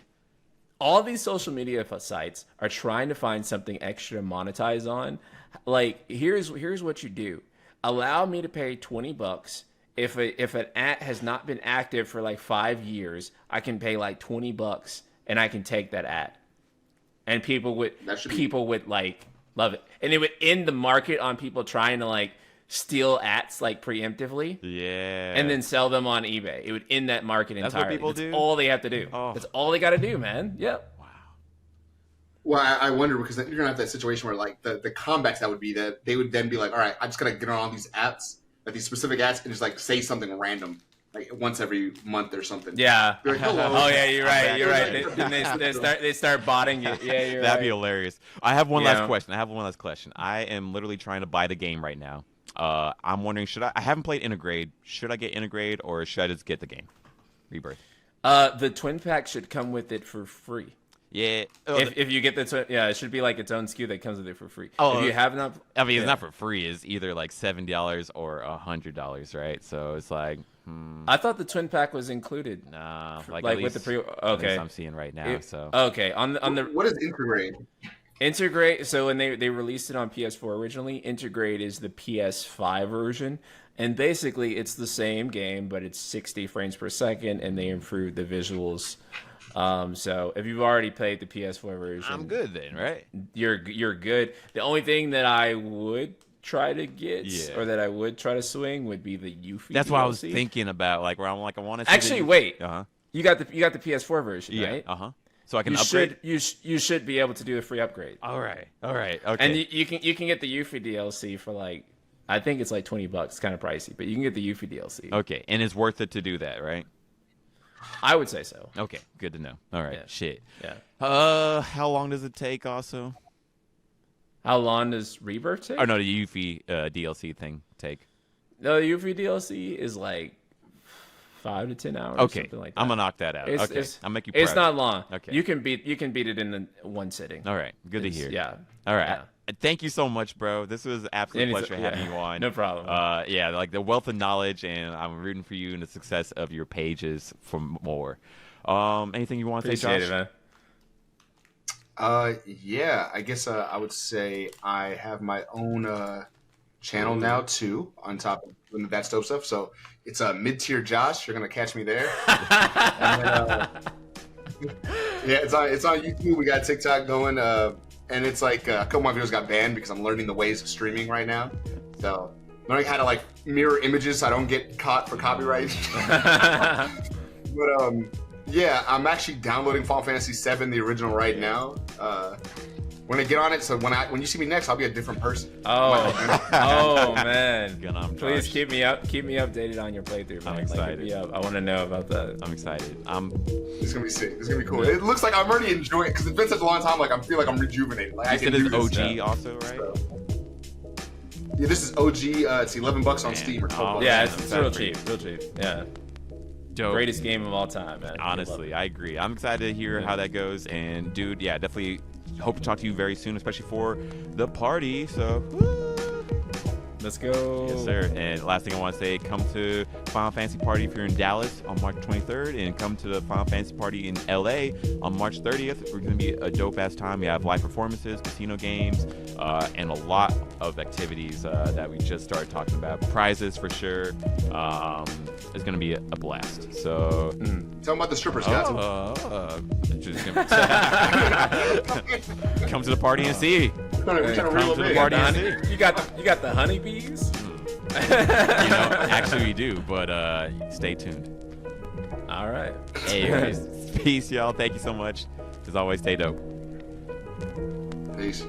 All these social media sites are trying to find something extra to monetize on. Like, here's what you do. Allow me to pay $20. If an ad has not been active for like 5 years, I can pay like $20 and I can take that ad. And people would like love it. And it would end the market on people trying to like steal ads like preemptively. Yeah. And then sell them on eBay. It would end that market entirely. That's what people do? That's all they have to do. Oh. That's all they got to do, man. Yep. Well, I wonder because then you're gonna have that situation where like the comebacks that would be that they would then be like, all right, I just gotta get on these apps, like these specific apps, and just like say something random, like once every month or something. Yeah. Be like, hello. Oh yeah, you're right. You're right. Then they start botting it. Yeah, you're That'd right. be hilarious. I have one last question. I am literally trying to buy the game right now. I'm wondering, I haven't played Intergrade. Should I get Intergrade or should I just get the game, Rebirth? The twin pack should come with it for free. Yeah. If you get the it should be like its own SKU that comes with it for free. Oh, if you have not, I mean, it's not for free. It's either like $70 or $100, right? So it's like, I thought the twin pack was included. Nah, like at with the least, pre. Okay, I'm seeing right now. So okay, on the What is Integrate? Integrate. So when they released it on PS4 originally, Integrate is the PS5 version, and basically it's the same game, but it's 60 frames per second, and they improved the visuals. So if you've already played the PS4 version, I'm good then, right? You're good. The only thing that I would try to get or that I would try to swing would be the Yuffie. That's DLC. what I was thinking about. Like where I'm like, I want to actually wait. Uh huh. You got the PS4 version, right? Uh huh. So I can upgrade. You should be able to do a free upgrade. All right. Okay. And you can get the Yuffie DLC for like, I think it's like $20. It's kind of pricey, but you can get the Yuffie DLC. Okay, and it's worth it to do that, right? I would say so. Okay, good to know. All right, Yeah. shit. Yeah. How long does it take? Also, How long does Rebirth take? oh no, the Yuffie DLC thing take. No, the Yuffie DLC is like 5 to 10 hours. Okay, Something like that. I'm gonna knock that out. Okay, I'll make you. It's proud. not long. Okay, you can beat it in one sitting. All right, good to hear. Yeah. All right. Yeah. Thank you so much, bro. This was an absolute pleasure having you on. No problem. Yeah, like the wealth of knowledge, and I'm rooting for you and the success of your pages for more. Anything you want to say, Josh? Appreciate it, man. Yeah, I guess I would say I have my own channel now too, on top of the ThatsDope stuff. So it's mid-tier Josh. You're gonna catch me there. And then, yeah, it's on YouTube. We got TikTok going, and it's like a couple of my videos got banned because I'm learning the ways of streaming right now. So learning how to like mirror images so I don't get caught for copyright. But yeah, I'm actually downloading Final Fantasy VII, the original, right now. When I get on it, so when you see me next, I'll be a different person. Oh man! Please Josh. keep me updated on your playthrough, man. I'm excited. Like, hit me up. I want to know about that. I'm excited. It's gonna be sick. It's gonna be cool. It looks like I'm already enjoying it because it's been such a long time. Like I feel like I'm rejuvenated. Like I can do OG this also, right? So, yeah, this is OG. It's $11 on Steam or $12. Yeah, man, it's real cheap. Yeah. Dope. Greatest game of all time, man. Honestly, I agree. I'm excited to hear how that goes. And dude, yeah, definitely hope to talk to you very soon, especially for the party. So, let's go. yes, sir. And last thing I want to say, come to Final Fantasy Party if you're in Dallas on March 23rd, and come to the Final Fantasy Party in LA on March 30th. We're going to be a dope ass time. We have live performances, casino games, and a lot of activities that we just started talking about. Prizes for sure. It's going to be a blast. So, Tell them about the strippers, guys. come to the party and see. We're trying to reel to them the in. party and see. You got the honeybees. Actually we do, but stay tuned. All right. Anyways, peace, y'all. Thank you so much. As always, stay dope. Peace.